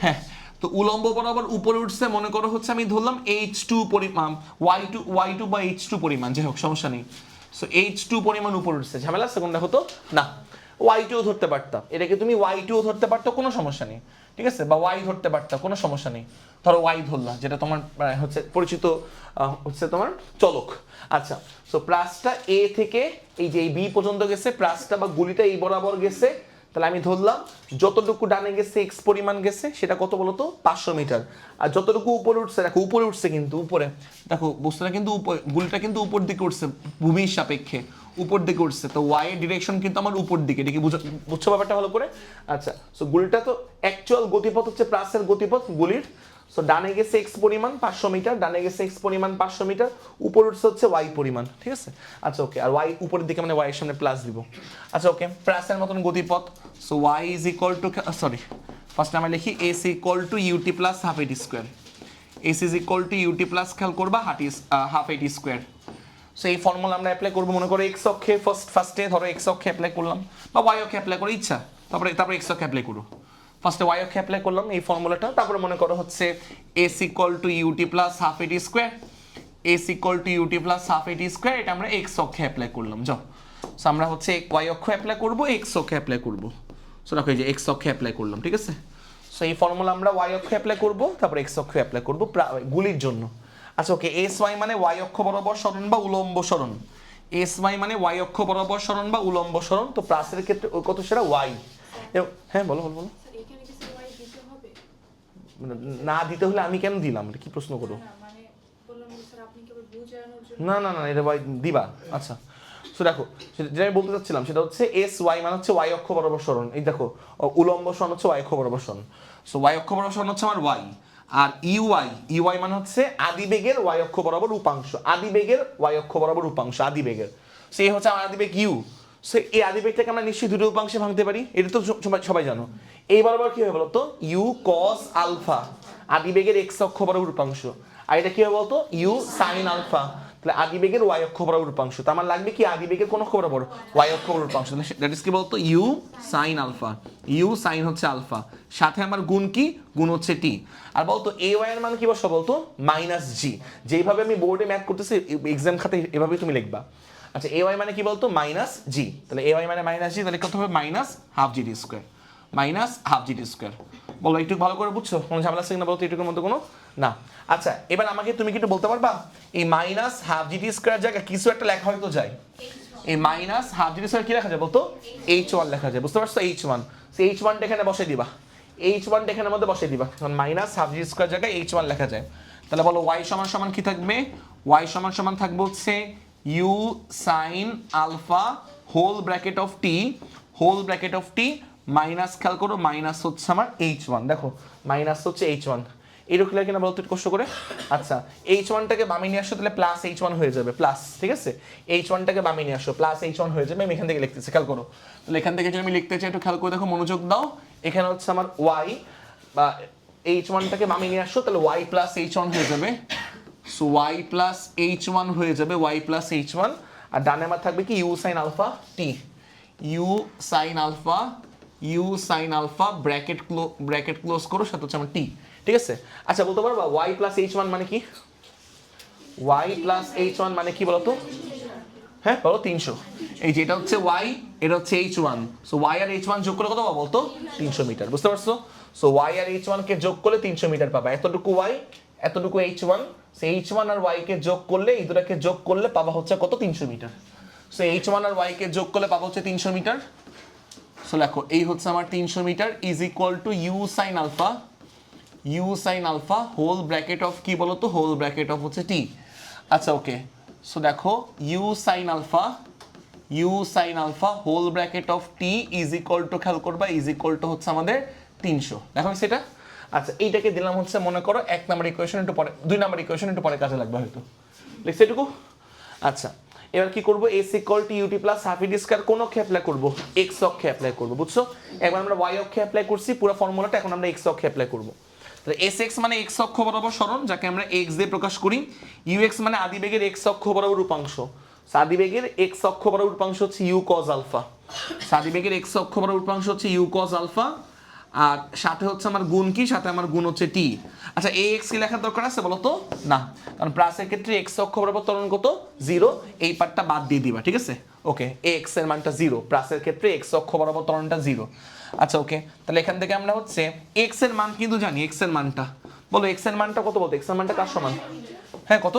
হ্যাঁ। তো উলম্ব বরাবর উপরে উঠছে, মনে করো হচ্ছে আমি ধরলাম h2 পরিমাণ, y2 বা h2 পরিমাণ, যাই হোক সমস্যা নেই। সো h2 পরিমাণ উপরে উঠছে, ঝামেলা আছে কোনটা হতো না, y2 ধরতে পারতাম, এটাকে তুমি y2 ধরতে পারতো, কোনো সমস্যা নেই, ঠিক আছে? বা y ধরতে পারতাম, কোনো সমস্যা নেই। ধরো y ধরলা, যেটা তোমার হচ্ছে পরিচিত হচ্ছে তোমার চলক। আচ্ছা, সো প্লাসটা এ থেকে এই যে এই বি পর্যন্ত গেছে, প্লাসটা বা গুলিটা এই বরাবর গেছে, তাহলে আমি ধরলাম যতটুকু ডানে গেছে এক্স পরিমাণ গেছে সেটা কত বলতো 500 মিটার। আর যতটুকু উপরে উঠছে, দেখো উপরে উঠছে কিন্তু, উপরে দেখো বস্তুটা কিন্তু গুলিটা কিন্তু উপর দিকে উঠছে ভূমির সাপেক্ষে, উপর দিকে উঠছে, তো ওয়াই এর ডিরেকশন কিন্তু আমার উপর দিকে, এটা কি বুঝছো ব্যাপারটা ভালো করে? আচ্ছা, সো গুলিটা তো অ্যাকচুয়াল গতিপথ হচ্ছে প্লাসের গতিপথ গুলির। সো ডানে গেছে এক্স পরিমাণ 500 মিটার, ডানে গেছে এক্স পরিমাণ 500 মিটার, উপর উঠছে হচ্ছে ওয়াই পরিমাণ, ঠিক আছে? আচ্ছা ওকে, আর ওয়াই উপরের দিকে মানে ওয়াই এর সামনে প্লাস দিব। আচ্ছা ওকে, প্লাসের মতন গতিপথ। So y is equal to, sorry first আমরা লিখি s equal to UT plus half a t square. S is equal to UT plus খেয়াল করবা হাফ এটি স্কোয়ার। সো এই ফর্মুলা আমরা অ্যাপ্লাই করবো, মনে করো এক্স অক্ষে ফার্স্টে ধরো এক্স অক্ষে অ্যাপ্লাই করলাম, বা ওয়াই অক্ষে অ্যাপ্লাই করে ইচ্ছা, তারপরে এক্স অক্ষে অ্যাপ্লাই করো। ফার্স্টে ওয়াই অক্ষে অ্যাপ্লাই করলাম এই ফর্মুলাটা, তারপরে মনে করো হচ্ছে S equal to UT plus half a t square, s equal to UT plus half a t square, এটা আমরা এক্স অক্ষে অ্যাপ্লাই করলাম। যাও, সো আমরা হচ্ছে ওয়াই অক্ষে অ্যাপ্লাই করবো, এক্স অক্ষে অ্যাপ্লাই করবো। সো দেখো এই যে এক্স অক্ষে অ্যাপ্লাই করলাম, ঠিক আছে? সো এই ফর্মুলা আমরা ওয়াই অক্ষে অ্যাপ্লাই করবো, তারপর এক্স অক্ষে অ্যাপ্লাই করবো গুলির জন্য। আচ্ছা ওকে, এস ওয়াই মানে ওয়াই অক্ষ বরাবর সরণ বা উলম্ব সরণ, এস ওয়াই মানে ওয়াই অক্ষ বরাবর সরণ বা উলম্ব সরণ। তো প্লাসের ক্ষেত্রে কত সেটা ওয়াই। হ্যাঁ বলো বলো বলো। না দিতে হলে আমি কেন দিলাম, কি প্রশ্ন করো? না না না, এটা ওয়াই দিবা। আচ্ছা, সো দেখো যেটা আমি বলতে চাচ্ছিলাম সেটা হচ্ছে এস ওয়াই মানে হচ্ছে ওয়াই অক্ষ বরাবর সরণ। এই দেখো উলম্ব সরণ হচ্ছে ওয়াই অক্ষ বরাবর সরণ, সো ওয়াই অক্ষ বরাবর সরণ হচ্ছে আমার ওয়াই। আর ইউআই মানে হচ্ছে আদিবেগের ওয়াই অক্ষ বরাবর উপাংশ, আদিবেগের ওয়াই অক্ষ বরাবর উপাংশ, আদিবেগের। সো এই হচ্ছে আমার আদিবেগ ইউ। সো এই আদিবেগটাকে আমরা নিশ্চয়ই দুটো উপাংশে ভাঙতে পারি, এটা তো সবাই জানো। এই বরাবর কি হবে বলতো, ইউ কস আলফা, আদিবেগের এক্স অক্ষ বরাবর উপাংশ। আর এটা কি হবে বলতো, ইউ সাইন আলফা, তাহলে আদিবেগের ওয়াই অক্ষ বরাবর উপাংশ। তো আমার লাগবে কি আদিবেগের কোন অক্ষ বরাবর, ওয়াই অক্ষ বরাবর উপাংশ। দ্যাট ইজ কি বলতো, U sine alpha, U sine হচ্ছে আলফা, সাথে আমার গুণ কি, গুণ হচ্ছে টি। আর বলতো এ ওয়াই এর মান কি বসো বলতো, মাইনাস জি। যেইভাবে আমি বোর্ডে ম্যাথ করতেছি এক্সাম খাতে এভাবেই তুমি লিখবা। আচ্ছা এ ওয়াই মানে কি বলতো, মাইনাস জি, তাহলে এ ওয়াই মানে মাইনাস জি, তাহলে কত হবে মাইনাস হাফ জি টি স্কোয়ার, মাইনাস হাফ জি টি স্কোয়ার। বলো একটু ভালো করে বুঝছো, কোনো ঝামেলা আছে কিনা বলতো এটুকুর মধ্যে কোনো না। আচ্ছা এবার আমাকে তুমি কি একটু বলতে পারবা, এই মাইনাস হাফ জি টি স্কোয়ার জায়গায় কিছু একটা লেখা হয়তো যায়, এই মাইনাস হাফ জি টি স্কোয়ার কি লেখা যায় বলতো, এইচ ওয়ান লেখা যায়, বুঝতে পারছো? এইচ ওয়ান, সেই এইচ ওয়ানটা এখানে বসে দিবা, এইচ ওয়ানটা এখানে মধ্যে বসে দিবা, কারণ মাইনাস হাফ জি স্কোয়ার জায়গায় এইচ ওয়ান লেখা যায়। তাহলে বলো ওয়াই সমান সমান কি থাকবে, ওয়াই সমান সমান থাকবে হচ্ছে U sine alpha whole bracket of T, whole bracket of T minus, খেয়াল করো মাইনাস হচ্ছে আমার এইচ ওয়ান, দেখো মাইনাস হচ্ছে এইচ ওয়ান, এরকম ক্লিয়ার কিনা বলতো একটু কষ্ট করে। আচ্ছা এইচ ওয়ানটাকে বামে নিয়ে আসো, তাহলে প্লাস এইচ ওয়ান হয়ে যাবে, প্লাস, ঠিক আছে? এইচ ওয়ানটাকে বামে নিয়ে আসো, প্লাস এইচ ওয়ান হয়ে যাবে। আমি এখান থেকে লিখতেছি, খেয়াল করো, তাহলে এখান থেকে যদি আমি লিখতে চাই একটু খেয়াল করে দেখো, মনোযোগ দাও। এখানে হচ্ছে আমার ওয়াই বা এইচ ওয়ানটাকে বামে নিয়ে আসো, তাহলে ওয়াই প্লাস এইচ ওয়ান হয়ে যাবে। So Y plus H one হয়ে যাবে, ওয়াই প্লাস এইচ ওয়ান। আর ডানে আমার থাকবে কি U sine alpha T, U sine alpha, U sine alpha bracket close করো, সাথে হচ্ছে আমার টি, ঠিক আছে? আচ্ছা বলতে পারবা ওয়াই প্লাস এইচ ওয়ান মানে কি, ওয়াই প্লাস এইচ ওয়ান মানে কি বলতো? হ্যাঁ বলো 300। এই যে এটা হচ্ছে ওয়াই, এটা হচ্ছে এইচ ওয়ান, সো ওয়াই আর এইচ ওয়ান যোগ করে কত পাবো বলতো, 300 মিটার, বুঝতে পারছো? সো ওয়াই আর এইচ ওয়ান কে যোগ করলে 300 মিটার পাবা, এতটুকু ওয়াই এতটুকু h one, so h one আর ওয়াই কে যোগ করলে, এই দুটাকে যোগ করলে পাবা হচ্ছে কত, 300 মিটার। সো এইচ ওয়ান আর ওয়াই কে যোগ করলে পাবা হচ্ছে 300 মিটার। সো দেখো এই হচ্ছে আমার 300 metre is equal to U sine alpha, U sine alpha whole bracket of কি বলো তো, হোল ব্র্যাকেট অফ হচ্ছে টি। আচ্ছা ওকে, সো দেখো U sine alpha whole bracket of T is equal to, খেয়াল করবা, ইজ ইকুয়াল টু হচ্ছে আমাদের 300। দেখো সেটা। আচ্ছা এইটাকে দিলাম হচ্ছে মনে করো 1 নাম্বার ইকুয়েশন, একটু পরে 2 নাম্বার ইকুয়েশন একটু পরে কাজে লাগবে হয়তো, লিখছি এটুকু। আচ্ছা এবার কি করবো, S equal to UT plus half E D square কোন অক্ষে অ্যাপ্লাই করবো, এক্স অক্ষে অ্যাপ্লাই করবো, বুঝছো? একবার আমরা ওয়াই অক্ষে অ্যাপ্লাই করছি পুরো ফর্মুলাটা, এখন আমরা এক্স অক্ষে অ্যাপ্লাই করবো। তাহলে এস এক্স মানে এক্স অক্ষ বরাবর সরণ, যাকে আমরা এক্স দিয়ে প্রকাশ করি। ইউ এক্স মানে আদিবেগের এক্স অক্ষ বরাবর রূপাংশ, আদিবেগের এক্স অক্ষ বরাবর রূপাংশ হচ্ছে ইউ কজ আলফা, আদিবেগের এক্স অক্ষ বরাবর রূপাংশ হচ্ছে ইউ কজ আলফা, আর সাথে হচ্ছে আমার গুণ কি, সাথে আমার গুণ হচ্ছে টি। আচ্ছা এ এক্স কি লেখার দরকার আছে বলো তো? না, কারণ প্লাসের ক্ষেত্রে এক্স অক্ষ বরাবর ত্বরণ কত, 0, এই পার্টটা বাদ দিয়ে দিবা, ঠিক আছে? ওকে, এ এক্স এর মানটা 0, প্লাসের ক্ষেত্রে এক্স অক্ষ বরাবর ত্বরণটা 0। আচ্ছা ওকে, তাহলে এখান থেকে আমরা হচ্ছে এক্স এর মান কিন্তু জানি, এক্স এর মানটা বলো, এক্স এর মানটা কত বলতো, এক্স এর মানটা কার সমান? হ্যাঁ কত,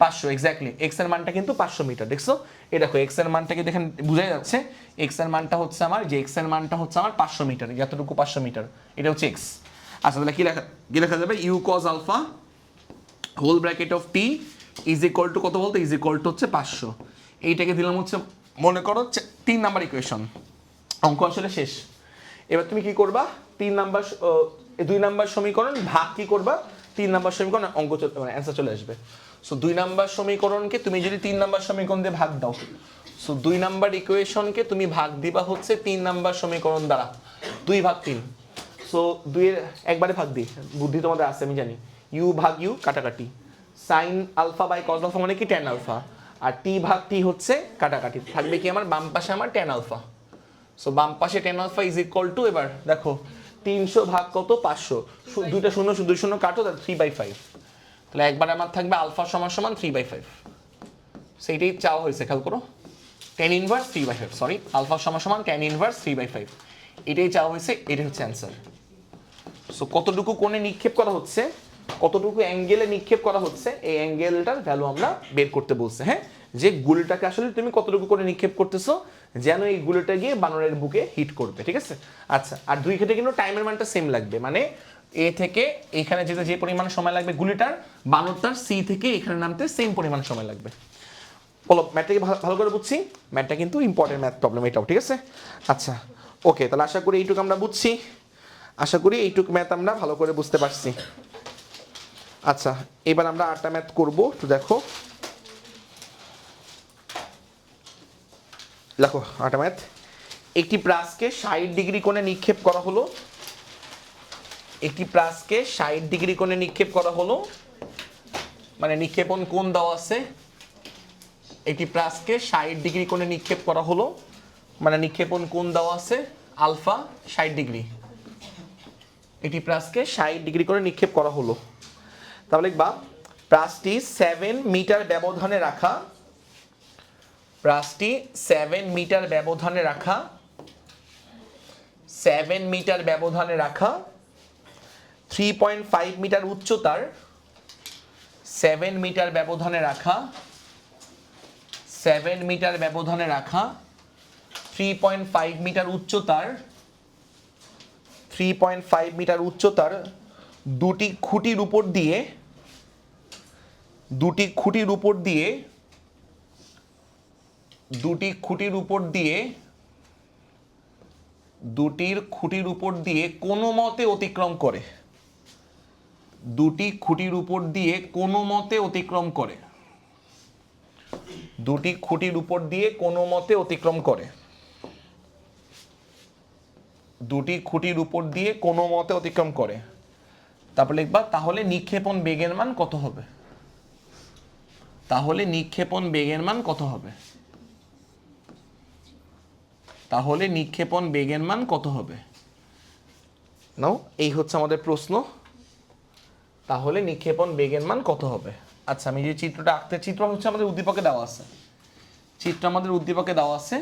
500, এক্স্যাক্টলি এক্স এর মানটা কিন্তু 500 মিটার। দেখছো এই দেখো এক্স এর মানটাকে দেখেন বোঝাই যাচ্ছে, এক্স এর মানটা হচ্ছে আমার, যে এক্স এর মানটা হচ্ছে আমার 500 মিটার, যতটুকু 500 মিটার, এটা হচ্ছে এক্স। আচ্ছা তাহলে কি লেখা যাবে, U cos alpha whole bracket of T is equal to কত বলতো, ইজ ইকুয়াল টু হচ্ছে 500। এইটাকে দিলাম হচ্ছে মনে করো 3 নাম্বার ইকুয়েশন, অঙ্ক আসলে শেষ। এবার তুমি কি করবা, 2 নাম্বার সমীকরণ ভাগ কি করবা, 3 নাম্বার সমীকরণ, অঙ্ক মানে অ্যান্সার চলে আসবে। সো 2 নাম্বার সমীকরণকে তুমি যদি 3 নাম্বার সমীকরণ দিয়ে ভাগ দাও, সো 2 নাম্বার ইকুয়েশনকে তুমি ভাগ দিবা হচ্ছে 3 নাম্বার সমীকরণ দ্বারা, 2 ভাগ 3। সো 2 এর একবারে ভাগ দিই, বুদ্ধি তোমাদের আছে আমি জানি, ইউ ভাগ ইউ কাটাকাটি, sine alpha by cos alpha মানে কি ট্যান আলফা, আর টি ভাগ টি হচ্ছে কাটাকাটি, থাকবে কি আমার বাম পাশে আমার ট্যান আলফা। সো বাম পাশে tan alpha is equal to, এবার দেখো 300 ভাগ কত 500, দুইটা শূন্য 2 শূন্য কাটো, 3/5। তাহলে একবার আমার থাকবে আলফা সমান সমান 3/5, সেইটাই চাওয়া হয়েছে, খেয়াল করো, tan ইনভার্স 3/5, সরি আলফা সমান সমান tan ইনভার্স 3/5, এটাই চাওয়া হয়েছে, এটাই হচ্ছে অ্যান্সার। সো কতটুকু কোণে নিক্ষেপ করা হচ্ছে, কতটুকু অ্যাঙ্গেলে নিক্ষেপ করা হচ্ছে, এই অ্যাঙ্গেলটার ভ্যালু আমরা বের করতে বলছে। হ্যাঁ, যে গুলিটাকে আসলে তুমি কতটুকু করে নিক্ষেপ করতেছো, যেন এই গুলিটা গিয়ে বানরের বুকে হিট করবে, ঠিক আছে? আচ্ছা, আর দুই ক্ষেত্রে কিন্তু টাইমের মানটা সেম লাগবে, মানে এ থেকে এখানে যেতে যে পরিমাণ সময় লাগবে গুলিটার, বানরটার সি থেকে এখানে নামতে সেম পরিমাণ সময় লাগবে। বলো ম্যাথটাকে ভালো করে বুঝছি, ম্যাথটা কিন্তু ইম্পর্টেন্ট ম্যাথ প্রবলেম এটাও, ঠিক আছে? আচ্ছা ওকে, তাহলে আশা করি এইটুকু আমরা বুঝছি, আশা করি এইটুকু ম্যাথ আমরা ভালো করে বুঝতে পারছি। আচ্ছা এবার আমরা 8টা ম্যাথ করবো, তো দেখো দেখো 8টা ম্যাথ। একটি প্রাসকে 60 ডিগ্রি কোণে নিক্ষেপ করা হলো, একটি প্রাসকে 60 ডিগ্রি কোণে নিক্ষেপ করা হলো, মানে নিক্ষেপণ কোণ দেওয়া আছে, একটি প্রাসকে 60 ডিগ্রি কোণে নিক্ষেপ করা হলো, মানে নিক্ষেপণ কোণ দেওয়া আছে আলফা 60 ডিগ্রি, একটি প্রাসকে 60 ডিগ্রি করে নিক্ষেপ করা হলো। তাহলে লিখবা প্রাসটি 7 মিটার ব্যবধানে রাখা, প্রাসটি 7 মিটার ব্যবধানে রাখা, 7 মিটার ব্যবধানে রাখা 3.5 মিটার উচ্চতার, 7 মিটার ব্যবধানে রাখা, 7 মিটার ব্যবধানে রাখা 3.5 মিটার উচ্চতার, 3.5 মিটার উচ্চতার দুটি খুঁটির উপর দিয়ে, দুটি খুঁটির উপর দিয়ে, দুটি খুঁটির উপর দিয়ে, দুটির খুঁটির উপর দিয়ে কোনো মতে অতিক্রম করে, দুটি খুঁটির উপর দিয়ে কোনো মতে অতিক্রম করে, দুটি খুঁটির উপর দিয়ে কোনো মতে অতিক্রম করে, দুটি খুঁটির উপর দিয়ে কোনো মতে অতিক্রম করে। তারপর লিখবা তাহলে নিক্ষেপণ বেগের মান কত হবে, তাহলে নিক্ষেপণ বেগের মান কত হবে, তাহলে নিক্ষেপণ বেগের মান কত হবে, নাও এই হচ্ছে আমাদের প্রশ্ন, তাহলে নিক্ষেপণ বেগের মান কত হবে। আচ্ছা আমি যে চিত্রটা আঁকতে, চিত্র হচ্ছে আমাদের উদ্দীপকে দেওয়া আছে, চিত্র আমাদের উদ্দীপকে দেওয়া আছে,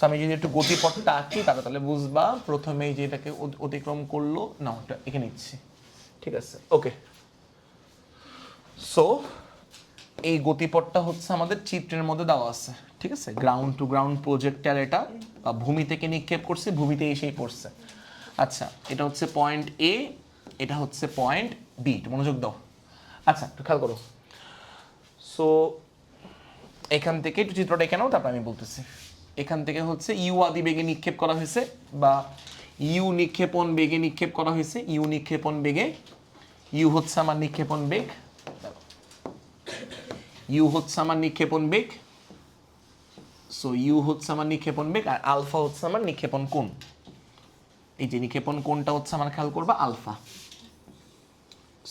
আমি যদি একটু গতিপথটা আঁকি তাহলে বুঝবা, প্রথমেই যে এটাকে অতিক্রম করলো, না ওটা এখানে নিচ্ছি, ঠিক আছে ওকে। সো এই গতিপথটা হচ্ছে আমাদের চিত্রের মধ্যে দেওয়া আছে, ঠিক আছে? গ্রাউন্ড টু গ্রাউন্ড প্রজেক্টর, এটা ভূমি থেকে নিক্ষেপ করছে, ভূমিতে এসেই পড়ছে। আচ্ছা এটা হচ্ছে পয়েন্ট এ, এটা হচ্ছে পয়েন্ট বি, মনোযোগ দাও। আচ্ছা একটু খেয়াল করো। সো এখান থেকে একটু চিত্রটা এখানেও, তারপর আমি বলতেছি। এখান থেকে হচ্ছে ইউ আদি বেগে নিক্ষেপ করা হয়েছে, বা ইউ নিক্ষেপণ বেগে নিক্ষেপ করা হয়েছে। ইউ নিক্ষেপণ বেগে, ইউ হচ্ছে আমার নিক্ষেপণ বেগ, ইউ হচ্ছে আমার নিক্ষেপণ বেগ। সো ইউ হচ্ছে আমার নিক্ষেপণ বেগ, আর আলফা হচ্ছে আমার নিক্ষেপণ কোণ। এই যে নিক্ষেপণ কোণটা হচ্ছে আমার খেয়াল করবা আলফা।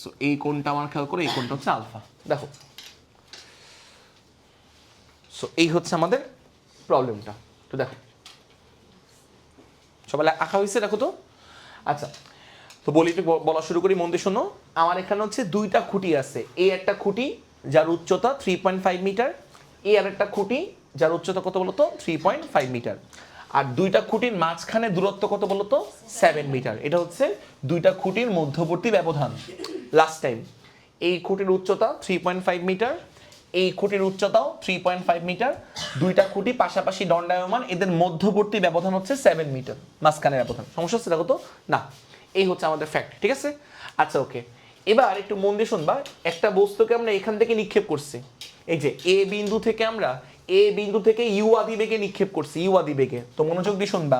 সো এই কোণটা আমার খেয়াল করে, এই কোণটা হচ্ছে আলফা। দেখো, সো এই হচ্ছে আমাদের প্রবলেমটা। তো দেখো সবাই আঁকা হয়েছে, দেখো তো। আচ্ছা, তো বলি, একটু বলা শুরু করি, মন দিয়ে শোনো। আমার এখানে হচ্ছে দুইটা খুঁটি আছে। এই একটা খুঁটি যার উচ্চতা 3.5 মিটার, এই আর একটা খুঁটি যার উচ্চতা কত বলতো 3.5 মিটার। আর দুইটা খুঁটির মাঝখানে দূরত্ব কত বলতো 7 মিটার। এটা হচ্ছে দুইটা খুঁটির মধ্যবর্তী ব্যবধান। লাস্ট টাইম এই খুঁটির উচ্চতা 3.5 মিটার, এই খুঁটির উচ্চতাও 3.5 মিটার। দুইটা খুঁটি পাশাপাশি দণ্ডায়মান, এদের মধ্যবর্তী ব্যবধান হচ্ছে 7 মিটার, মাঝখানের ব্যবধান। সমস্যা হচ্ছে দেখো তো না? এই হচ্ছে আমাদের ফ্যাক্ট, ঠিক আছে? আচ্ছা ওকে, এবার একটু মন দিয়ে শুনবা। একটা বস্তুকে আমরা এখান থেকে নিক্ষেপ করছি, এই যে এ বিন্দু থেকে আমরা ইউ আদি বেগে নিক্ষেপ করছি, ইউ আদি বেগে। তো মনোযোগ দিয়ে শুনবা,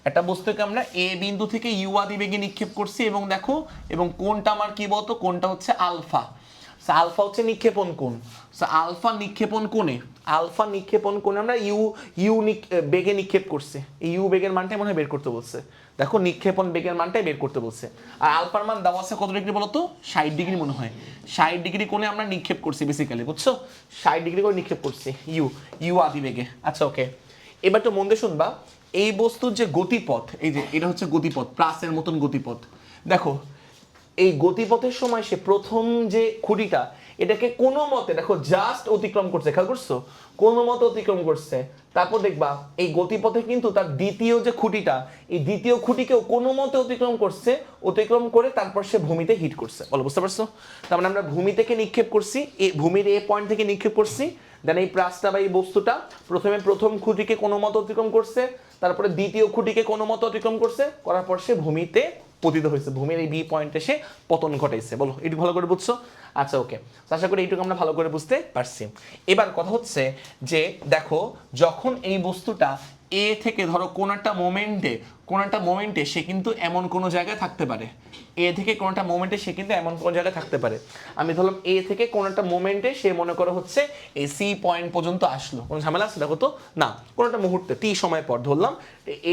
একটা বস্তুকে আমরা এ বিন্দু থেকে ইউ আদি বেগে নিক্ষেপ করছি, এবং দেখো, এবং কোণটা আমার কি বলতো, কোণটা হচ্ছে আলফা। আলফা হচ্ছে নিক্ষেপণ কোণ। আলফা নিক্ষেপণ কোণে আমরা ইউ বেগে নিক্ষেপ করছি। এই ইউ বেগের মানটাই মনে হয় বের করতে বলছে। দেখো, নিক্ষেপণ বেগের মানটাই বের করতে বলছে। আর আলফার মান দেওয়া আছে কত ডিগ্রি বলতো, 60 ডিগ্রি মনে হয়। 60 ডিগ্রি কোণে আমরা নিক্ষেপ করছি বেসিক্যালি, বুঝছো? 60 ডিগ্রি করে নিক্ষেপ করছি ইউ আদি বেগে। আচ্ছা ওকে, এবার তো মন দিয়ে শুনবা। এই বস্তুর যে গতিপথ, এই যে এটা হচ্ছে গতিপথ, প্লাসের মতন গতিপথ। দেখো, এই গতিপথের সময় সে প্রথম যে খুঁটিটা, এটাকে কোনো মতে দেখো জাস্ট অতিক্রম করছে, খেয়াল করছো? কোনো মতে অতিক্রম করছে। তারপর দেখবা এই গতিপথে কিন্তু তার দ্বিতীয় যে খুঁটিটা, এই দ্বিতীয় খুঁটিকেও কোনো মতে অতিক্রম করছে। অতিক্রম করে তারপর সে ভূমিতে হিট করছে। বলো, বুঝতে পারছো? তার মানে আমরা ভূমি থেকে নিক্ষেপ করছি, এই ভূমির এ পয়েন্ট থেকে নিক্ষেপ করছি। দেন এই প্রাসটা বা এই বস্তুটা প্রথমে প্রথম খুঁটিকে কোনো মতে অতিক্রম করছে, তারপরে দ্বিতীয় খুঁটিকে কোনো মতে অতিক্রম করছে, করার পর সে ভূমিতে পতিত হয়েছে, ভূমির এই বি পয়েন্টে সে পতন ঘটাইছে। বলো, এটুকু ভালো করে বুঝছো? আচ্ছা ওকে, আশা করি এইটুকু আমরা ভালো করে বুঝতে পারছি। এবার কথা হচ্ছে যে দেখো, যখন এই বস্তুটা এ থেকে ধরো কোন একটা মোমেন্টে সে কিন্তু এমন কোনো জায়গায় থাকতে পারে। এ থেকে কোন একটা মোমেন্টে সে কিন্তু এমন কোনো জায়গায় থাকতে পারে। আমি ধরলাম এ থেকে কোন একটা মোমেন্টে সে মনে করো হচ্ছে এই সি পয়েন্ট পর্যন্ত আসলো। কোনো ঝামেলা আছে দেখো তো? না, কোনো একটা মুহূর্তে টি সময় পর ধরলাম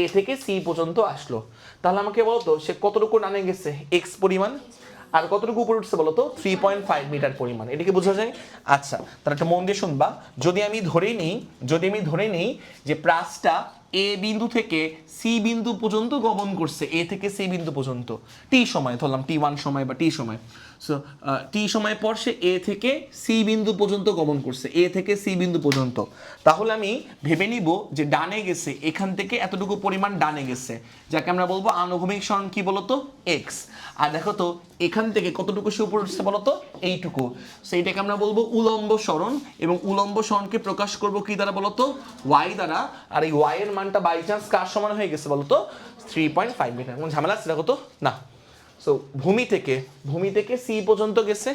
এ থেকে সি পর্যন্ত আসলো। তাহলে আমাকে বলতো সে কতটুকু ডানে গেছে, এক্স পরিমাণ, আর কতটুকু উপরে উঠছে বলতো 3.5 মিটার পরিমাণ। এটা কি বোঝা যায়? আচ্ছা, তাহলে একটা মন দিয়ে শুনবা। যদি আমি ধরে নিই যে প্রাসটা এ বিন্দু থেকে সি বিন্দু পর্যন্ত গমন করছে, এ থেকে সি বিন্দু পর্যন্ত টি সময়, ধরলাম টি1 সময় বা টি সময়। সো টি সময় পর সে এ থেকে সি বিন্দু পর্যন্ত গমন করছে, এ থেকে সি বিন্দু পর্যন্ত। তাহলে আমি ভেবে নিব যে ডানে গেছে, এখান থেকে এতটুকু পরিমাণ ডানে গেছে, যাকে আমরা বলবো আনুভূমিক সরণ কি বলতো, এক্স। আর দেখো তো এখান থেকে কতটুকু সে উপরে উঠছে বলতো, এইটুকু। সেইটাকে আমরা বলবো উলম্ব সরণ, এবং উলম্ব সরণকে প্রকাশ করব কি দ্বারা বলতো, ওয়াই দ্বারা। আর এই ওয়াই এর মানটা বাই চান্স কার সমান হয়ে গেছে বলতো, 3.5 মিটার। কোন ঝামেলা আছে দেখো তো? না। সো ভূমি থেকে সি পর্যন্ত গেছে।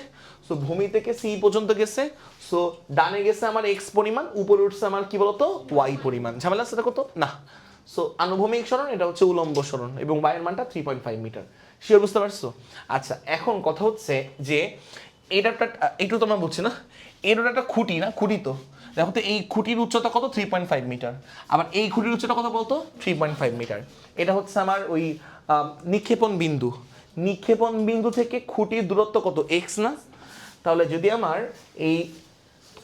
সো ভূমি থেকে সি পর্যন্ত গেছে। সো ডানে গেছে আমার এক্স পরিমাণ, উপরে উঠছে আমার কি বলতো, ওয়াই পরিমাণ। ঝামেলা আছে দেখো তো? না। সো আনুভূমিক সরণ, এটা হচ্ছে উলম্ব সরণ, এবং ওয়াই এর মানটা 3.5 মিটার। শিওর বুঝতে পারছো? আচ্ছা, এখন কথা হচ্ছে যে এটা একটু তোমরা বুঝছি না, এর একটা খুঁটি না, খুঁটি তো দেখো তো, এই খুঁটির উচ্চতা কত, 3.5 মিটার। আবার এই খুঁটির উচ্চতা কত বলতো, 3.5 মিটার। এটা হচ্ছে আমার ওই নিক্ষেপণ বিন্দু থেকে খুঁটির দূরত্ব কত, এক্স না? তাহলে যদি আমার এই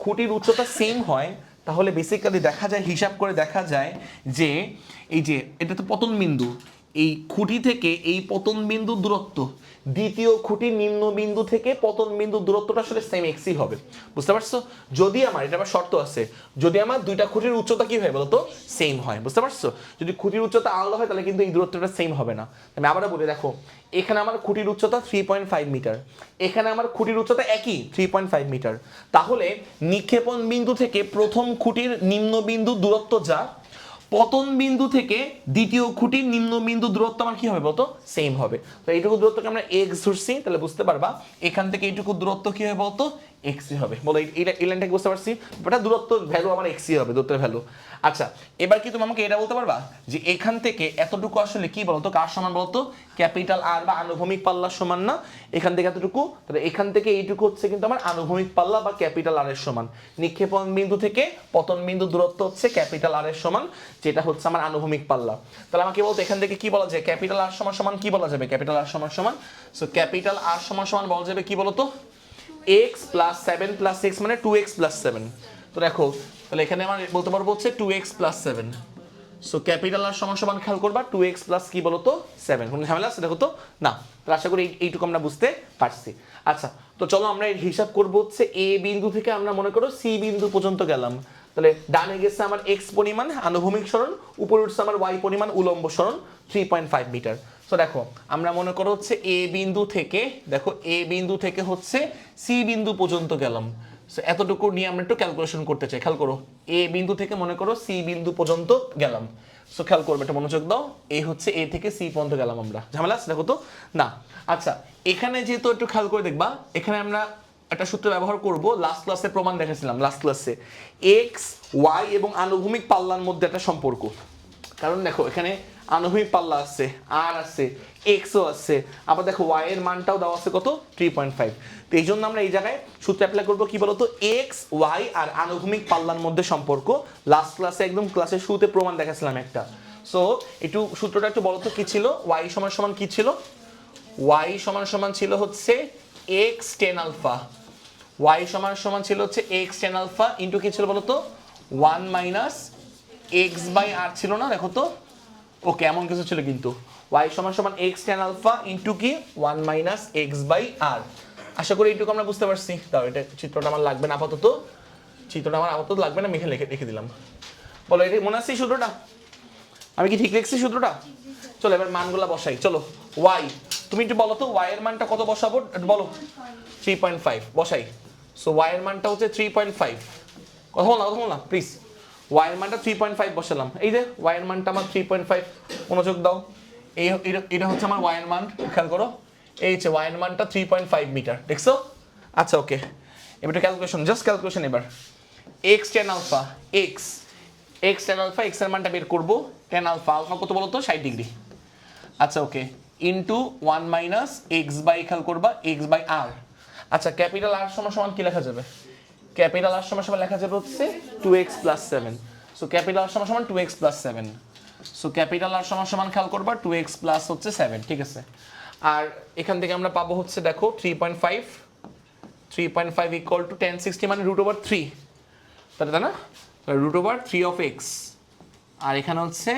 খুঁটির উচ্চতা সেম হয়, তাহলে বেসিক্যালি হিসাব করে দেখা যায় যে এই যে এটা তো পতন বিন্দু, এই খুঁটি থেকে এই পতন বিন্দুর দূরত্ব, দ্বিতীয় খুঁটির নিম্ন বিন্দু থেকে পতন বিন্দুর দূরত্বটা আসলে সেম এক্সই হবে। বুঝতে পারছো? যদি আমার, এটা আমার শর্ত আছে, যদি আমার দুইটা খুঁটির উচ্চতা কি হয় বলতো, সেম হয়। বুঝতে পারছো? যদি খুঁটির উচ্চতা আলাদা হয় তাহলে কিন্তু এই দূরত্বটা সেম হবে না। আমি আবারও বলি, দেখো এখানে আমার খুঁটির উচ্চতা 3.5 মিটার, এখানে আমার খুঁটির উচ্চতা একই 3.5 মিটার। তাহলে নিক্ষেপণ বিন্দু থেকে প্রথম খুঁটির নিম্ন বিন্দু দূরত্ব যা, পতন বিন্দু থেকে দ্বিতীয় খুঁটির নিম্ন বিন্দু দূরত্ব আমার কি হবে বলতো সেম হবে। তো এইটুকু দূরত্বকে আমরা এক্স ধরছি, তাহলে বুঝতে পারবা এখান থেকে এইটুকু দূরত্ব কি হবে বলতো এক্সই হবে। বলো এই লাইনটাকে বুঝতে পারছি, বাট দূরত্ব ভ্যালু আমার এক্সই হবে, দূরত্বের ভ্যালু। আচ্ছা এবার কি তুমি আমাকে এটা বলতে পারবা যে এখান থেকে এতটুকু আসলে কি বলতো কার সমান বলতো, ক্যাপিটাল আর বা আনুভূমিক পাল্লার সমান না? এখান থেকে এতটুকু, তাহলে এখান থেকে এইটুকু হচ্ছে কিন্তু আমার আনুভূমিক পাল্লা বা ক্যাপিটাল আর এর সমান। নিক্ষেপণ বিন্দু থেকে পতন বিন্দু দূরত্ব হচ্ছে ক্যাপিটাল আর এর সমান, যেটা হচ্ছে আমার আনুভূমিক পাল্লা। তাহলে আমাকে বলতো এখান থেকে কি বলা যায়, ক্যাপিটাল আর সমান সমান কি বলা যাবে, ক্যাপিটাল আর সমান সমান, সো ক্যাপিটাল আর সমান সমান বলা যাবে কি বলতো x প্লাস 7 প্লাস x মানে 2x প্লাস 7। তো দেখো তাহলে এখানে আমার বলতে পারবো হচ্ছে 2x প্লাস 7। সো ক্যাপিটাল আর সমান সমান খেয়াল করবা 2x প্লাস কি বলতো 7। কোনো ঝামেলা আছে দেখো তো না? তাহলে আশা করি এইটুকু আমরা বুঝতে পারছি। আচ্ছা তো চলো আমরা এর হিসাব করবো হচ্ছে এ বিন্দু থেকে আমরা মনে করো সি বিন্দু পর্যন্ত গেলাম। তাহলে ডানে গেছে আমার x পরিমাণ আনুভূমিক সরণ, উপরে উঠছে আমার y পরিমাণ উলম্ব সরণ 3.5 মিটার। তো দেখো আমরা মনে করো হচ্ছে এ বিন্দু থেকে, দেখো এ বিন্দু থেকে হচ্ছে সি বিন্দু পর্যন্ত গেলাম। সো এতটুকু নিয়ে আমরা একটু ক্যালকুলেশন করতে চাই। খেয়াল করো এ বিন্দু থেকে মনে করো সি বিন্দু পর্যন্ত গেলাম। সো খেয়াল করবে, এটা মনোযোগ দাও, এই হচ্ছে এ থেকে সি পর্যন্ত গেলাম আমরা। ঝামেলা আছে দেখো তো না? আচ্ছা এখানে যেহেতু একটু খেয়াল করে দেখবা, এখানে আমরা একটা সূত্র ব্যবহার করব, লাস্ট ক্লাসে প্রমাণ দেখেছিলাম, লাস্ট ক্লাসে এক্স ওয়াই এবং আনুভূমিক পাল্লার মধ্যে একটা সম্পর্ক। কারণ দেখো এখানে আনুভূমিক পাল্লা আছে, আর আছে, এক্সও আছে, আবার দেখো ওয়াই এর মানটাও দেওয়া আছে কত 3.5। তো এই জন্য আমরা এই জায়গায় সূত্র অ্যাপ্লাই করবো কি বলতো, এক্স ওয়াই আর আনুভূমিক পাল্লার মধ্যে সম্পর্ক। লাস্ট ক্লাসে একদম ক্লাসের শুরুতে প্রমাণ দেখাছিলাম একটা। সো একটু সূত্রটা একটু বলতো কি ছিল, ওয়াই সমান সমান কি ছিল, ওয়াই সমান সমান ছিল হচ্ছে এক্স টেন আলফা, ওয়াই সমান সমান ছিল হচ্ছে এক্স টেন আলফা ইন্টু কি ছিল বলতো 1 মাইনাস এক্স বাই আর ছিল না? দেখো তো ওকে এমন কিছু ছিল কিন্তু, y সমান সমান x tan আলফা ইনটু কি 1 মাইনাস x বাই r। আশা করি এইটুকু আমরা বুঝতে পারছি। দাও এটা চিত্রটা আমার লাগবে না আপাতত, চিত্রটা আমার আপাতত লাগবে না, আমি এখানে লিখে দিলাম। বলো এটা মনে আছে সূত্রটা? আমি কি ঠিক লিখছি সূত্রটা? চলো এবার মানগুলা বসাই। চলো y, তুমি একটু বলো তো y এর মানটা কত বসাবো বলো? 3.5 বসাই। সো y এর মানটা হচ্ছে 3.5। কথা বল না প্লিজ। y এর মানটা 3.5 বসালাম। এই যে y এর মানটা আমার 3.5, মনোযোগ দাও। এটা হচ্ছে আমার y এর মান, খেয়াল করো এই হচ্ছে y এর মানটা 3.5 মিটার, দেখছো? আচ্ছা ওকে এবার ক্যালকুলেশন, জাস্ট ক্যালকুলেশন। এবার x tan alpha, x tan alpha, x এর মানটা বের করব। tan আলফা, আলফা কত বলো তো 60 ডিগ্রি। আচ্ছা ওকে ইনটু 1 মাইনাস x বাই, খেয়াল করবা x বাই r। আচ্ছা ক্যাপিটাল আর সমান সমান কি লেখা যাবে, ক্যাপিটাল আর সমান সমান লেখা যাবে হচ্ছে 2x প্লাস 7। সো ক্যাপিটাল আর সমান সমান 2x প্লাস 7। সো ক্যাপিটাল আর সমান সমান খেয়াল করবা 2x প্লাস হচ্ছে 7, ঠিক আছে? আর এখান থেকে আমরা পাবো হচ্ছে দেখো 3.5 ইকুয়াল টু 1060 মানে √3, তাই না? √3 অফ x, আর এখানে হচ্ছে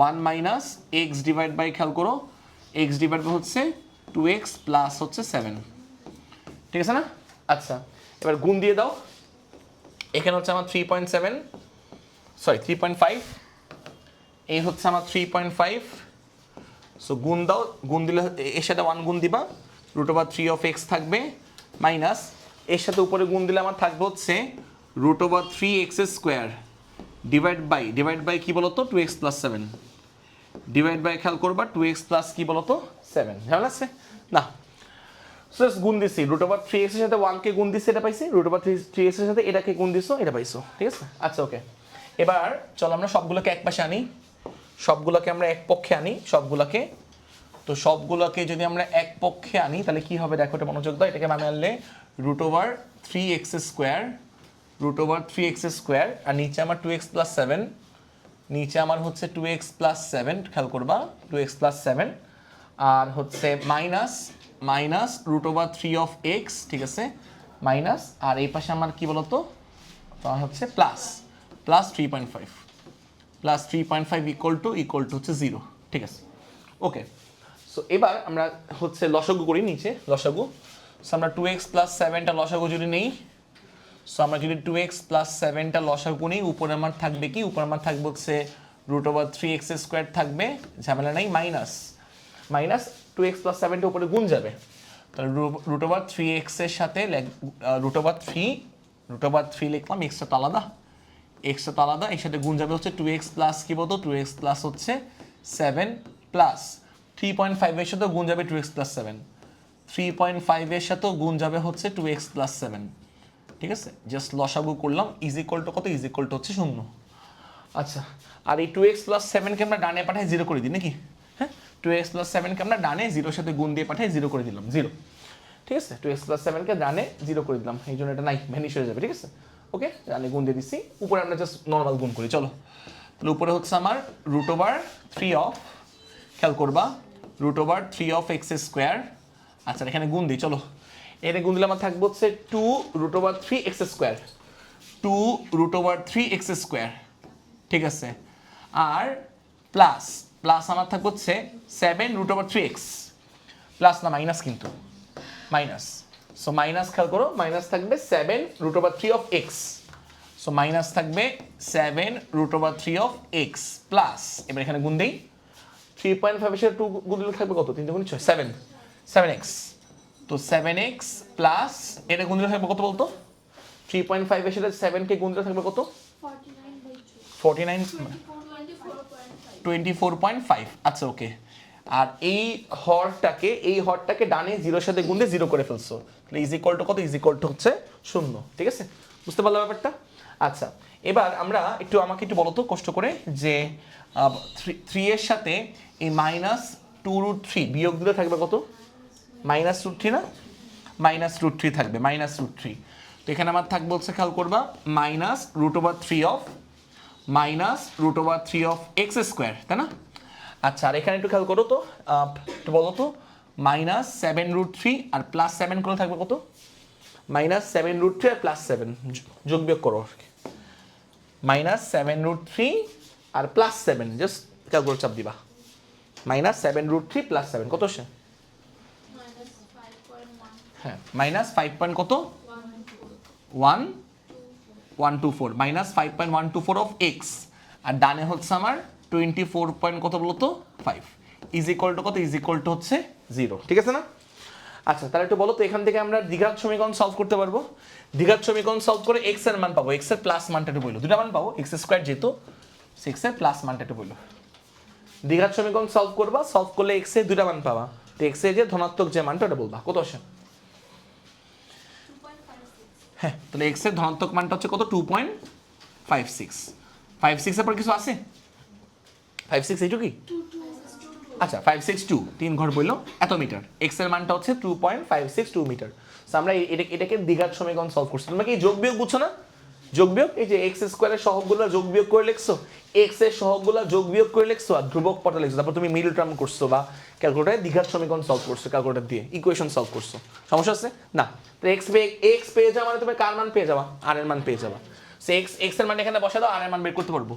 1 মাইনাস x ডিভাইড বাই, খেয়াল করো x ডিভাইড বাই হচ্ছে 2x প্লাস হচ্ছে 7, ঠিক আছে না? আচ্ছা এবার গুণ দিয়ে দাও। এখানে হচ্ছে আমার 3.5, এই হচ্ছে আমার 3.5। সো গুণ দাও, গুণ দিলে এর সাথে 1 গুণ দিবা, √3 অফ x থাকবে মাইনাস এর সাথে উপরে গুণ দিলে আমার থাকবে হচ্ছে √3x স্কোয়ার ডিভাইড বাই কি বলতো 2x প্লাস 7 ডিভাইড বাই, খেয়াল করবা 2x প্লাস কি বলতো 7। ঝামেলা আছে না? সো গুণ দিছি √3x এর সাথে 1 কে গুণ দিছি, এটা পাইছি, √3x এর সাথে এটাকে গুণ দিছো, এটা পাইছো, ঠিক আছে? আচ্ছা ওকে এবার চলো আমরা সবগুলোকে এক পাশে আনি, সবগুলোকে আমরা এক পক্ষে আনি সবগুলোকে। তো সবগুলোকে যদি আমরা এক পক্ষে আনি তাহলে কি হবে দেখো, এটা মনোযোগ দাও। এটাকে মানে আনলে √3x স্কোয়ার আর নিচে আমার 2x প্লাস 7, নিচে আমার হচ্ছে 2x প্লাস 7, খেয়াল করবা 2x প্লাস 7, আর হচ্ছে মাইনাস √3 অফ x, ঠিক আছে? মাইনাস, আর এই পাশে আমার কি বলতো হচ্ছে প্লাস 3.5 ইকুয়াল টু হচ্ছে 0, ঠিক আছে? ওকে সো এবার আমরা হচ্ছে লসাগু করি, নিচে লসাগু। সো আমরা 2x প্লাস 7টা লসাগু যদি নেই, সো আমরা যদি 2x প্লাস 7টা লসাগু নিই, উপরে আমার থাকবে কি, উপরে আমার থাকবে হচ্ছে √3x স্কোয়ার থাকবে, ঝামেলা নেই, মাইনাস 2x প্লাস 7টা উপরে গুণ যাবে, তাহলে √3x এর সাথে √3 লিখলাম, এক্সটা তো আলাদা, এক্সটা তো আলাদা, এর সাথে গুণ যাবে হচ্ছে 2x প্লাস কি বলতো 2x প্লাস হচ্ছে 7 প্লাস 3.5 এর সাথে গুণ যাবে 2x প্লাস 7, 3.5 এর সাথে গুণ যাবে হচ্ছে 2x প্লাস 7। ঠিক আছে, জাস্ট লসাগু করলাম, ইজ ইকুয়াল টু কত, ইজ ইকুয়াল টু হচ্ছে 0। আচ্ছা, আর এই 2x প্লাস 7 কে আমরা ডানে পাঠাই 0 করে দিই নাকি? হ্যাঁ, 2x প্লাস 7 কে আমরা ডানে 0 সাথে গুণ দিয়ে পাঠাই 0 করে দিলাম, 0। ঠিক আছে, 2x প্লাস 7 কে ডানে 0 করে দিলাম, এই জন্য এটা নাই, ভ্যানিশ হয়ে যাবে। ঠিক আছে, ওকে, ডানে গুণ দিয়ে দিচ্ছি, উপরে আমরা জাস্ট নর্মাল গুণ করি। চলো, তাহলে উপরে হচ্ছে আমার রুট ওভার 3 অফ, খেয়াল করবা, root over 3 of X square. আচ্ছা, এখানে গুণ দিই, চলো, এখানে গুণ দিলে আমার থাকবে হচ্ছে 2 root over 3 X square, 2 root over 3 X square. ঠিক আছে, আর প্লাস প্লাস আমার থাকবে হচ্ছে 7 রুট ওভার 3 এক্স, প্লাস না মাইনাস, কিন্তু মাইনাস, সো মাইনাস, খেয়াল করো, মাইনাস থাকবে 7 root over 3 of X, so minus থাকবে 7 root over 3 of X plus, এবার এখানে গুণ দেই, 3.5 এর সাথে 2 গুণ দিলে থাকবে কত, 3 গুণ 6, 7x, তো 7x প্লাস এটা গুণ দিলে থাকবে কত বলতো, 3.5 এর সাথে 7 কে গুণ দিলে থাকবে কত, 24.5। আচ্ছা, ওকে, আর এই হরটাকে ডানে 0 সাথে গুণ দিয়ে 0 করে ফেলছো, তাহলে ইজ ইকুয়াল টু কত, ইজ ইকুয়াল টু হচ্ছে 0। ঠিক আছে, বুঝতে পারলে ব্যাপারটা? আচ্ছা, এবার আমরা আমাকে একটু বলো তো কষ্ট করে, যে 3 এর সাথে এই মাইনাস 2√3 বিয়োগ দিলে থাকবে কত, -√3 না, -√3 থাকবে, -√3। তো এখানে আমার থাকবে হচ্ছে, খেয়াল করবা, -√3 অফ এক্স স্কোয়ার, তাই না? আচ্ছা, আর এখানে একটু খেয়াল করো তো, একটু বলো তো, -7√3 আর +7 করে থাকবে কত, -7√3 আর +7 যোগ বিয়োগ করো, -7√3 আর +7, জাস্ট ক্যালকুলেটর চাপ দিবা, -7√3 +7 কত আসে? হ্যাঁ, -5 কত, 124, -5.124 অফ এক্স, আর ডানে হচ্ছে আমার 24 পয়েন্ট কত বলতো 5, ইজ ইকুয়াল টু কত, ইজ ইকুয়াল টু হচ্ছে 0। ঠিক আছে না? আচ্ছা, তাহলে একটু বলো তো, এখান থেকে আমরা দ্বিঘাত সমীকরণ সলভ করতে পারবো। দ্বিঘাত সমীকরণ সলভ করে এক্স এর মান পাবো, এক্স এর প্লাস মানটা একটু বললো, দুটা মান পাবো, এক্স স্কোয়ার যেহেতু, এক্স এর প্লাস মানটা একটু বললো। দ্বিঘাত সমীকরণ সলভ করবা, সলভ করলে এক্স এর দুটা মান পাবা, তো এক্স এর যে ধনাত্মক যে মানটা ওটা বলবা, কত আসে? হ্যাঁ, তাহলে এক্স এর ধনাত্মক মানটা হচ্ছে কত, 2.56। 56 এর পর কিছু আছে, 56 এইটুকু কি? আচ্ছা, 562 3 ঘর বললো এত মিটার, এক্স এর মানটা হচ্ছে 2.562 মিটার। সো আমরা এটাকে দ্বিঘাত সমীকরণ সলভ করছি। তোমরা কি যোগ বিয়োগ বুঝছো না? যোগ বিয়োগ, এই যে এক্স স্কোয়ারের সহগগুলো যোগ বিয়োগ করে লিখছো, এক্স এর সহগগুলো যোগ বিয়োগ করে লিখছো, আর ধ্রুবক পদে লিখছো, তারপর তুমি মিডল টার্ম করছো বা ক্যালকুলেটরে দ্বিঘাত সমীকরণ সলভ করছো, ক্যালকুলেটর দিয়ে ইকুয়েশন সলভ করছো, সমস্যা আছে না? তো এক্স পেয়ে যাওয়া মানে তুমি কার মান পেয়ে যাবা, আর এর মান পেয়ে যাবা। সো এক্স এর মান এখানে বসে দাও, আর এর মান বের করতে পারবো।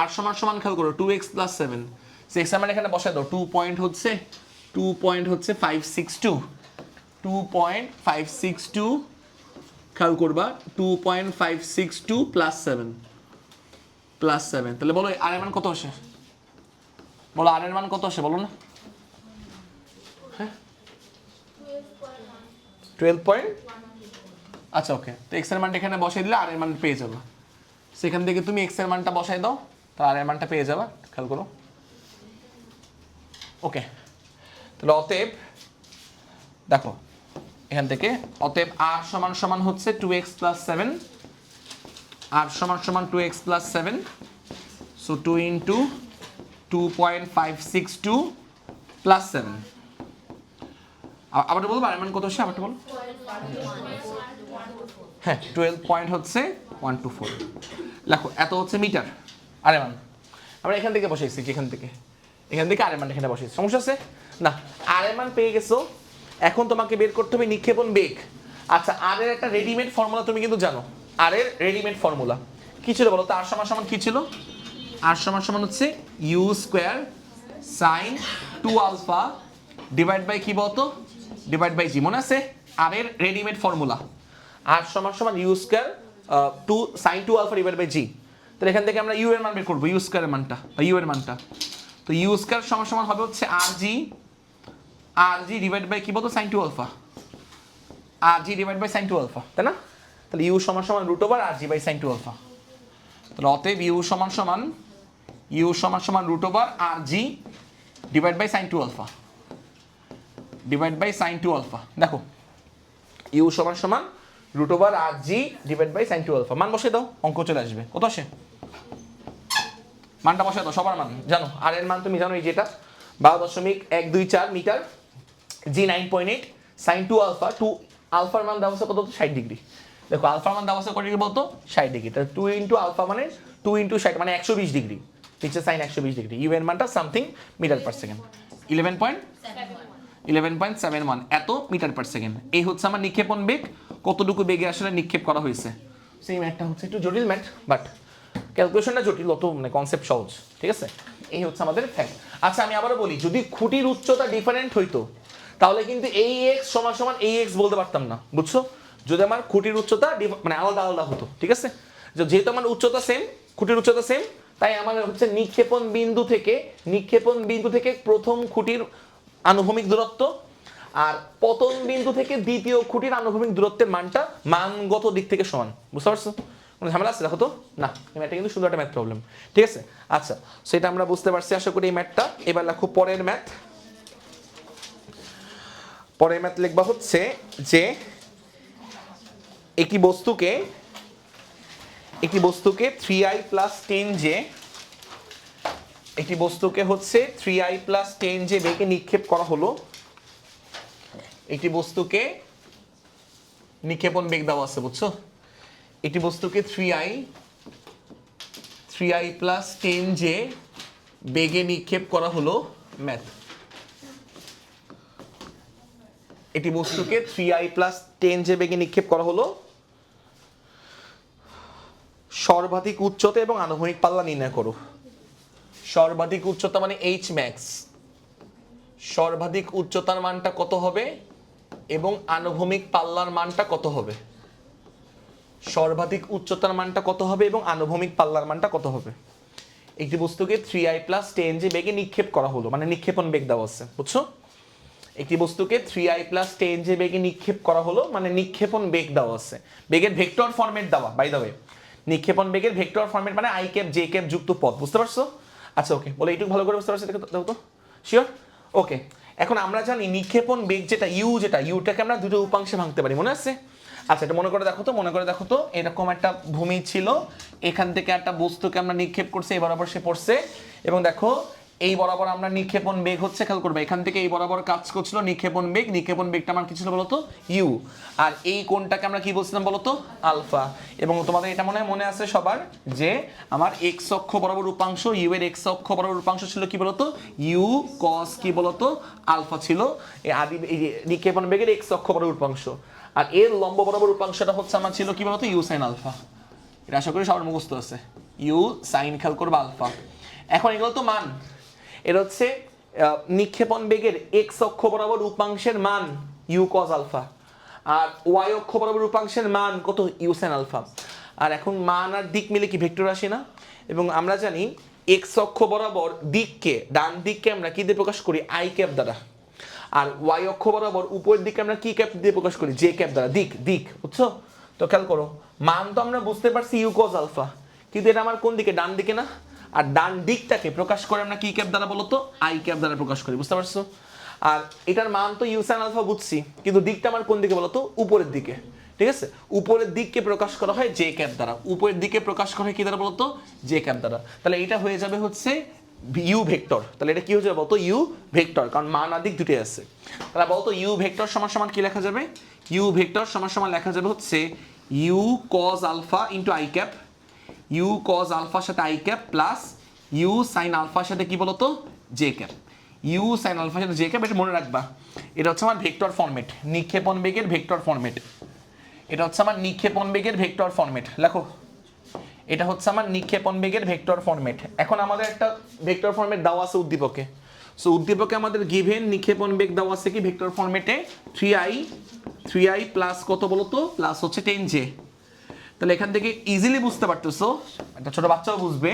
আর সমান সমান খেয়াল করো 2x + 7, এক্স এর মান এখানে বসায় দাও, 2.562 খেয়াল করবা, 2.562 + 7, তাহলে বলো আর এর মান কত আসে, বলো আর এর মান কত আসে, বলো না। হ্যাঁ, 12. আচ্ছা, ওকে, তো এক্স এর মানটা এখানে বসাই দিলে আর এর মান পেয়ে যাবে, সেখান থেকে তুমি এক্স এর মানটা বসাই দাও, তাহলে আর এর মানটা পেয়ে যাবা, খেয়াল করো। ওকে, তাহলে অতএব দেখো এখান থেকে, অতএব আর সমান সমান হচ্ছে 2x + 7, আর সমান সমান 2x + 7, সো 2 × 2.562 + 7। আবার বলবো আর মান কত হচ্ছে, আবার বলো। হ্যাঁ, 12.124 লেখো, এত হচ্ছে মিটার আর মান। আমরা এখান থেকে বসাইছি, এখান থেকে আর মান এখানে বসাইছি, সমস্যা আছে না? আর মান পেয়ে গেছো, এখন তোমাকে বের করতে হবে নিক্ষেপণ বেগ। আচ্ছা, আর এর একটা রেডিমেড ফর্মুলা তুমি কিন্তু জানো, আর এর রেডিমেড ফর্মুলা কি ছিল বলো তো? আর সমান সমান কি ছিল? আর সমান সমান হচ্ছে u² sin 2α ডিভাইড বাই কি বলতো, ডিভাইড বাই জি, মনে আছে? আর এর রেডিমেড ফর্মুলা আর সমান সমান u² 2 sin 2α ডিভাইড বাই জি। তাহলে এখান থেকে আমরা u এর মান বের করব, u² এর মানটা বা u এর মানটা, তো u² সমান সমান হবে হচ্ছে rg ডিভাইড বাই কি বলতো, sin 2α, rg divide by sin 2α, তাই না? তাহলে u সমান সমান √rg/sin 2α। তাহলে অতএব ইউ সমান সমান root over R G divide by sine 2 alpha দেখো ইউ সমান সমান root over R G divide by sine 2 alpha মান বসে দাও, অঙ্ক চলে আসবে। কত আসে? মানটা বসে দাও, সবার মান জানো, আর এর মান তুমি জানো, এই যেটা 12.124 মিটার, জি 9.8, সাইন 2 আলফা, 2 আলফার মান দেওয়া আছে কত? 60 ডিগ্রি। দেখো আলফার মান দেওয়া আছে কত ডিগ্রি বলতো? 60 ডিগ্রি। তাহলে 2 ইন্টু আলফা মানে 2 ইন্টু 60 মানে 120 ডিগ্রি, নিচে সাইন 120 ডিগ্রি। ইউ এর মানটা সামথিং মিটার পার সেকেন্ড, 11.71 এত মিটার পার সেকেন্ড। এই হচ্ছে আমার নিক্ষেপণ বেগ, কতটুকু বেগে আসলে নিক্ষেপ করা হয়েছে। সেই ম্যাথটা হচ্ছে একটু জটিল ম্যাথ, বাট ক্যালকুলেশনটা জটিল, অত মানে কনসেপ্ট সহজ, ঠিক আছে? এই হচ্ছে আমাদের ফ্যাক্ট। আচ্ছা আমি আবারও বলি, যদি খুঁটির উচ্চতা ডিফারেন্ট হইতো তাহলে কিন্তু এই এক্স সমান সমান এই এক্স বলতে পারতাম না, বুঝছো? যদি আমার খুঁটির উচ্চতা মানে আলাদা আলাদা হতো, ঠিক আছে? যেহেতু আমার উচ্চতা সেম, খুঁটির উচ্চতা সেম, তাই আমার হচ্ছে নিক্ষেপণ বিন্দু থেকে প্রথম খুঁটির আনুভূমিক দূরত্ব আর পতন বিন্দু থেকে দ্বিতীয় খুঁটির আনুভূমিক দূরত্বের মানটা মানগত দিক থেকে সমান। বুঝতে পারছো? কোনো ঝামেলা আছে দেখো তো? না, এই ম্যাথটা কিন্তু সুন্দর একটা ম্যাথ প্রবলেম, ঠিক আছে? আচ্ছা, সেটা আমরা বুঝতে পারছি আশা করি এই ম্যাথটা। এবার লেখো পরের ম্যাথ। পরের ম্যাথ লিখবা হচ্ছে যে একটি বস্তুকে 3i প্লাস 10j, একটি বস্তুকে হচ্ছে 3i প্লাস 10j বেগে নিক্ষেপ করা হলো। একটি বস্তুকে নিক্ষেপণ বেগ দেওয়া আছে, বুঝছো? একটি বস্তুকে 3i প্লাস 10j বেগে নিক্ষেপ করা হলো। ম্যাথ, একটি বস্তুকে 3i প্লাস 10j বেগে নিক্ষেপ করা হলো। সর্বাধিক উচ্চতা এবং আনুভূমিক পাল্লা নির্ণয় করো। সর্বাধিক উচ্চতা মানে এইচ ম্যাক্স, সর্বাধিক উচ্চতার মানটা কত হবে এবং আনুভূমিক পাল্লার মানটা কত হবে? সর্বাধিক উচ্চতার মানটা কত হবে এবং আনুভূমিক পাল্লার মানটা কত হবে? একটি বস্তুকে 3i প্লাস 10j বেগে নিক্ষেপ করা হলো, মানে নিক্ষেপণ বেগ দেওয়া আছে, বুঝছো? একটি বস্তুকে 3i প্লাস 10j বেগে নিক্ষেপ করা হলো, মানে নিক্ষেপণ বেগ দেওয়া আছে। বেগের ভেক্টর ফরম্যাট দেওয়া, বাই দ্য ওয়ে নিক্ষেপণ বেগের ভেক্টর ফরম্যাট মানে i ক্যাপ j ক্যাপ যুক্ত পদ, বুঝতে পারছো? আচ্ছা ওকে, বলে এইটুকু ভালো করে বুঝতে পারছো? দেখো তো, শিওর? ওকে, এখন আমরা জানি নিক্ষেপণ বেগ যেটা ইউটাকে আমরা দুটো উপাংশে ভাঙতে পারি, মনে আছে? আচ্ছা, এটা মনে করে দেখো তো এরকম একটা ভূমি ছিল, এখান থেকে একটা বস্তুকে আমরা নিক্ষেপ করছি, এই বরাবর সে পড়ছে, এবং দেখো এই বরাবর আমরা নিক্ষেপণ বেগ হচ্ছে, খেয়াল করবে এখান থেকে এই বরাবর কাজ করছিল নিক্ষেপণ বেগটা আমার কি ছিল বলতো? ইউ। আর এই কোণটাকে আমরা কি বলছিলাম বলতো? আলফা। এবং তোমাদের এটা মনে আছে সবার যে আমার এক্স অক্ষ বরাবর উপাংশ, ইউ এর এক্স অক্ষ বরাবর উপাংশ ছিল কি বলতো? ইউ কস কি বলতো? আলফা ছিল এই নিক্ষেপণ বেগের এক্স অক্ষ বরাবর উপাংশ। আর এর লম্ব বরাবর উপাংশটা হচ্ছে আমার ছিল কি বলতো? U sine alpha. এটা আশা করি সবার মুখস্থ আছে, ইউ সাইন খেয়াল করবে আলফা। এখন এগুলো তো মান, এটা হচ্ছে নিক্ষেপণ বেগের এক্স অক্ষ বরাবর উপাংশের মান ইউ কস আলফা, আর ওয়াই অক্ষ বরাবর উপাংশের মান কত? You sine alpha. আর এখন মান আর দিক মিলে কি ভেক্টর রাশি না? এবং আমরা জানি এক্স অক্ষ বরাবর দিককে, ডান দিককে আমরা কি দিয়ে প্রকাশ করি? আই ক্যাপ দ্বারা। আর ওয়াই অক্ষ বরাবর উপরের দিকে আমরা কি ক্যাপ দিয়ে প্রকাশ করি? জে ক্যাপ দ্বারা। দিক, বুঝছো? তো খেয়াল করো, মান তো আমরা বুঝতে পারছি ইউ কস আলফা, কিন্তু এটা আমার কোন দিকে? ডান দিকে না? আর ডান দিকটাকে প্রকাশ করে আমরা কি ক্যাপ দ্বারা বলতো? আই ক্যাপ দ্বারা প্রকাশ করি, বুঝতে পারছো? আর এটার মান তো ইউ সাইন আলফা বুঝছি, কিন্তু দিকটা আমার কোন দিকে বলতো? উপরের দিকে, ঠিক আছে? উপরের দিককে প্রকাশ করা হয় জে ক্যাপ দ্বারা, উপরের দিকে প্রকাশ করা হয় কি দ্বারা বলতো? জে ক্যাপ দ্বারা। তাহলে এটা হয়ে যাবে হচ্ছে ইউ ভেক্টর। তাহলে এটা কি হয়ে যাবে বলতো? ইউ ভেক্টর, কারণ মান আর দিক দুটোই আছে। তাহলে বলতো ইউ ভেক্টর সমান সমান কি লেখা যাবে? ইউ ভেক্টর সমান সমান লেখা যাবে হচ্ছে U cos alpha into I cap, U cos আলফার সাথে I cap plus U sine আলফার সাথে কি বলতো? J cap. ইউ সাইন আলফার সাথে জে ক্যাপ, এটা মনে রাখবা। এটা হচ্ছে আমার ভেক্টর ফরম্যাট, নিক্ষেপণ বেগের ভেক্টর ফরম্যাট। এটা হচ্ছে আমার নিক্ষেপণ বেগের ভেক্টর ফরম্যাট, লেখো। এটা হচ্ছে আমার নিক্ষেপণ বেগের ভেক্টর ফরম্যাট। এখন আমাদের একটা ভেক্টর ফরম্যাট দেওয়া আছে উদ্দীপকে। সো উদ্দীপকে আমাদের গিভেন নিক্ষেপণ বেগ দেওয়া আছে কি ভেক্টর ফরম্যাটে? 3i প্লাস কত বলতো? প্লাস হচ্ছে 10j। তাহলে এখান থেকে ইজিলি বুঝতে পারতেছো, একটা ছোট বাচ্চাও বুঝবে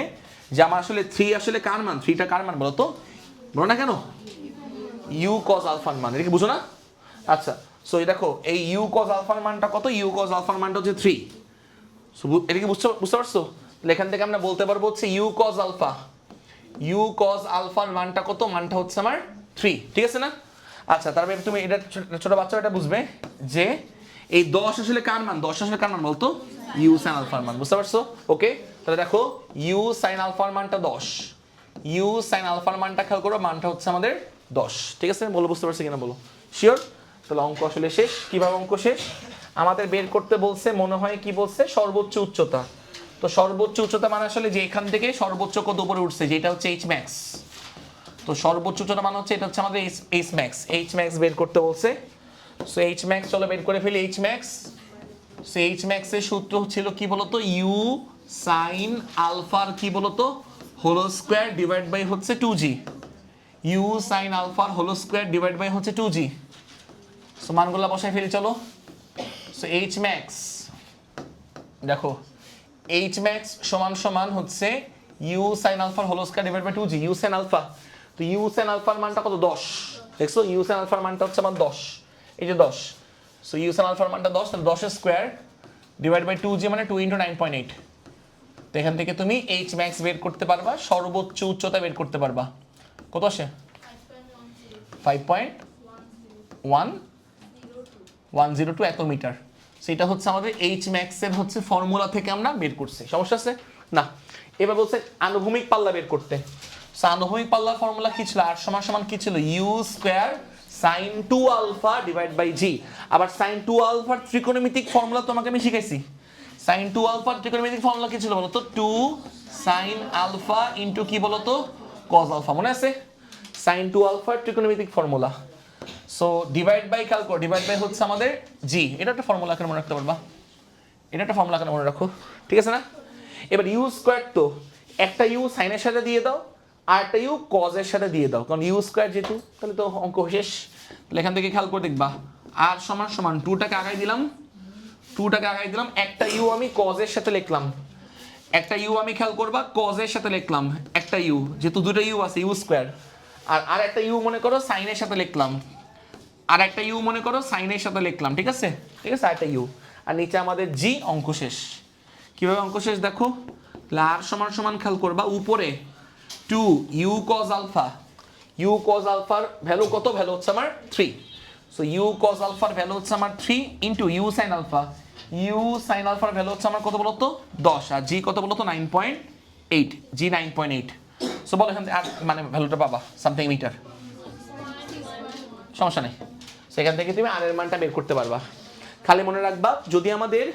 যে আমার আসলে 3 আসলে কার মান? 3টা কার মান বলতো? বলো না কেন? ইউ কজ আলফার মান। এটা কি বুঝো না? আচ্ছা, সো এই দেখো এই ইউ কজ আলফার মানটা কত? ইউ কজ আলফার মানটা হচ্ছে 3। এটা কি বুঝতে পারছো? তাহলে এখান থেকে আমরা বলতে পারবো হচ্ছে U cos alpha, U cos আলফার মানটা কত, মানটা হচ্ছে আমার 3, ঠিক আছে না? আচ্ছা, তারপরে তুমি এটা ছোট বাচ্চা এটা বুঝবে যে এই 10 আসলে কার মান, 10 আসলে কার মান বলতো, ইউ সাইন আলফার মান, বুঝতে পারছো? ওকে, তাহলে দেখো ইউ সাইন আলফার মানটা 10, ইউ সাইন আলফার মানটা খেয়াল করো, মানটা হচ্ছে আমাদের 10, ঠিক আছে? বলো বুঝতে পারছো কিনা বলো, শিওর? তাহলে অঙ্ক আসলে শেষ। কিভাবে অঙ্ক শেষ? আমাদের বের করতে বলছে, মনে হয় কি বলছে, সর্বোচ্চ উচ্চতা। তো সর্বোচ্চ উচ্চতা মানে আসলে যে এখান থেকে সর্বোচ্চ কত উপরে উঠছে, যেটা হচ্ছে এইচ ম্যাক্স। তো সর্বোচ্চ উচ্চতা মানে হচ্ছে এটা হচ্ছে আমাদের এইচ ম্যাক্স, এইচ ম্যাক্স বের করতে বলছে। সো এইচ ম্যাক্স চলো বের করে ফেলি। H max, so H max এর সূত্র ছিল কি বলতো, ইউ সাইন আলফার কি বলতো হোল স্কয়ার ডিভাইড বাই হচ্ছে 2g, ইউ সাইন আলফার হোল স্কয়ার ডিভাইড বাই হচ্ছে 2g। সো মানগুলো বসাই ফেলি চলো। সো এইচ ম্যাক্স, দেখো এইচ ম্যাক্স সমান সমান হচ্ছে ইউ সাইন আলফার whole square divide by 2g, U sine alpha. তো ইউ সাইন আলফার মানটা কত, 10, দেখছো? ইউ সাইন আলফার মানটা হচ্ছে আমার 10, এই যে 10। সো ইউ সাইন আলফার মানটা 10, তাহলে 10 স্কয়ার ডিভাইড বাই 2g মানে 2 × 9.8। তো এখান থেকে তুমি এইচ ম্যাক্স বের করতে পারবা, সর্বোচ্চ উচ্চতা বের করতে পারবা। কত আসে? 5.1102 এত মিটার। সেটা হচ্ছে আমাদের এইচ ম্যাক্স এর হচ্ছে ফর্মুলা থেকে আমরা বের করছি। সমস্যা আছে না? এবার বলছে আনুভূমিক পাল্লা বের করতে। সো আনুভূমিক পাল্লার ফর্মুলা কি ছিল, আর সমান সমান কি ছিল, u square sine 2 alpha divide by g. আবার সাইন 2 আলফার ত্রিকোণমিতিক ফর্মুলা তোমাকে আমি শিখাইছি। সাইন 2 আলফার ত্রিকোণমিতিক ফর্মুলা কি ছিল বলতো, 2 সাইন আলফা ইনটু কি বলতো, কজ আলফা, মনে আছে? সাইন 2 আলফার ত্রিকোণমিতিক ফর্মুলা। সো ডিভাইড বাই খেয়াল করো, ডিভাইড বাই হচ্ছে আমাদের জি। এটা একটা ফর্মুলা কেন মনে রাখতে পারবা, এটা একটা ফর্মুলা কেন মনে রাখো, ঠিক আছে না? এবার ইউ স্কয়ার, তো একটা ইউ সাইনের সাথে দিয়ে দাও আর একটা ইউ কজের সাথে দিয়ে দাও, কারণ ইউ স্কয়ার যেহেতু, তাহলে তো অঙ্ক শেষ। তাহলে এখান থেকে খেয়াল করে দেখবা, আর সমান সমান 2টাকে আগাই দিলাম, 2টাকে আগাই দিলাম, একটা ইউ আমি কজের সাথে লিখলাম, একটা ইউ আমি খেয়াল করবা কজের সাথে লিখলাম, একটা ইউ, যেহেতু দুটো ইউ আছে, ইউ স্কয়ার। আর একটা ইউ মনে করো সাইনের সাথে লিখলাম, আর একটা ইউ মনে করো সাইনের সাথে লিখলাম, ঠিক আছে? ঠিক আছে, একটা ইউ, আর নিচে আমাদের জি। অঙ্ক শেষ। কিভাবে অঙ্ক শেষ দেখো, আর সমান সমান খেয়াল করবা, উপরে 2 U cos alpha, U cos আলফার ভ্যালু কত, ভ্যালু হচ্ছে আমার 3। সো ইউ কজ আলফার ভ্যালু হচ্ছে আমার 3 into U sine alpha, U sine আলফার ভ্যালু হচ্ছে আমার কত বলতো, 10, আর জি কত বলতো, 9.8, জি 9.8। সো বলো এখান থেকে আর মানে ভ্যালুটা পাবা সামথিং মিটার, সমস্যা নেই। সেখান থেকে তুমি আর এর মানটা বের করতে পারবা। খালি মনে রাখবা, যদি আমাদের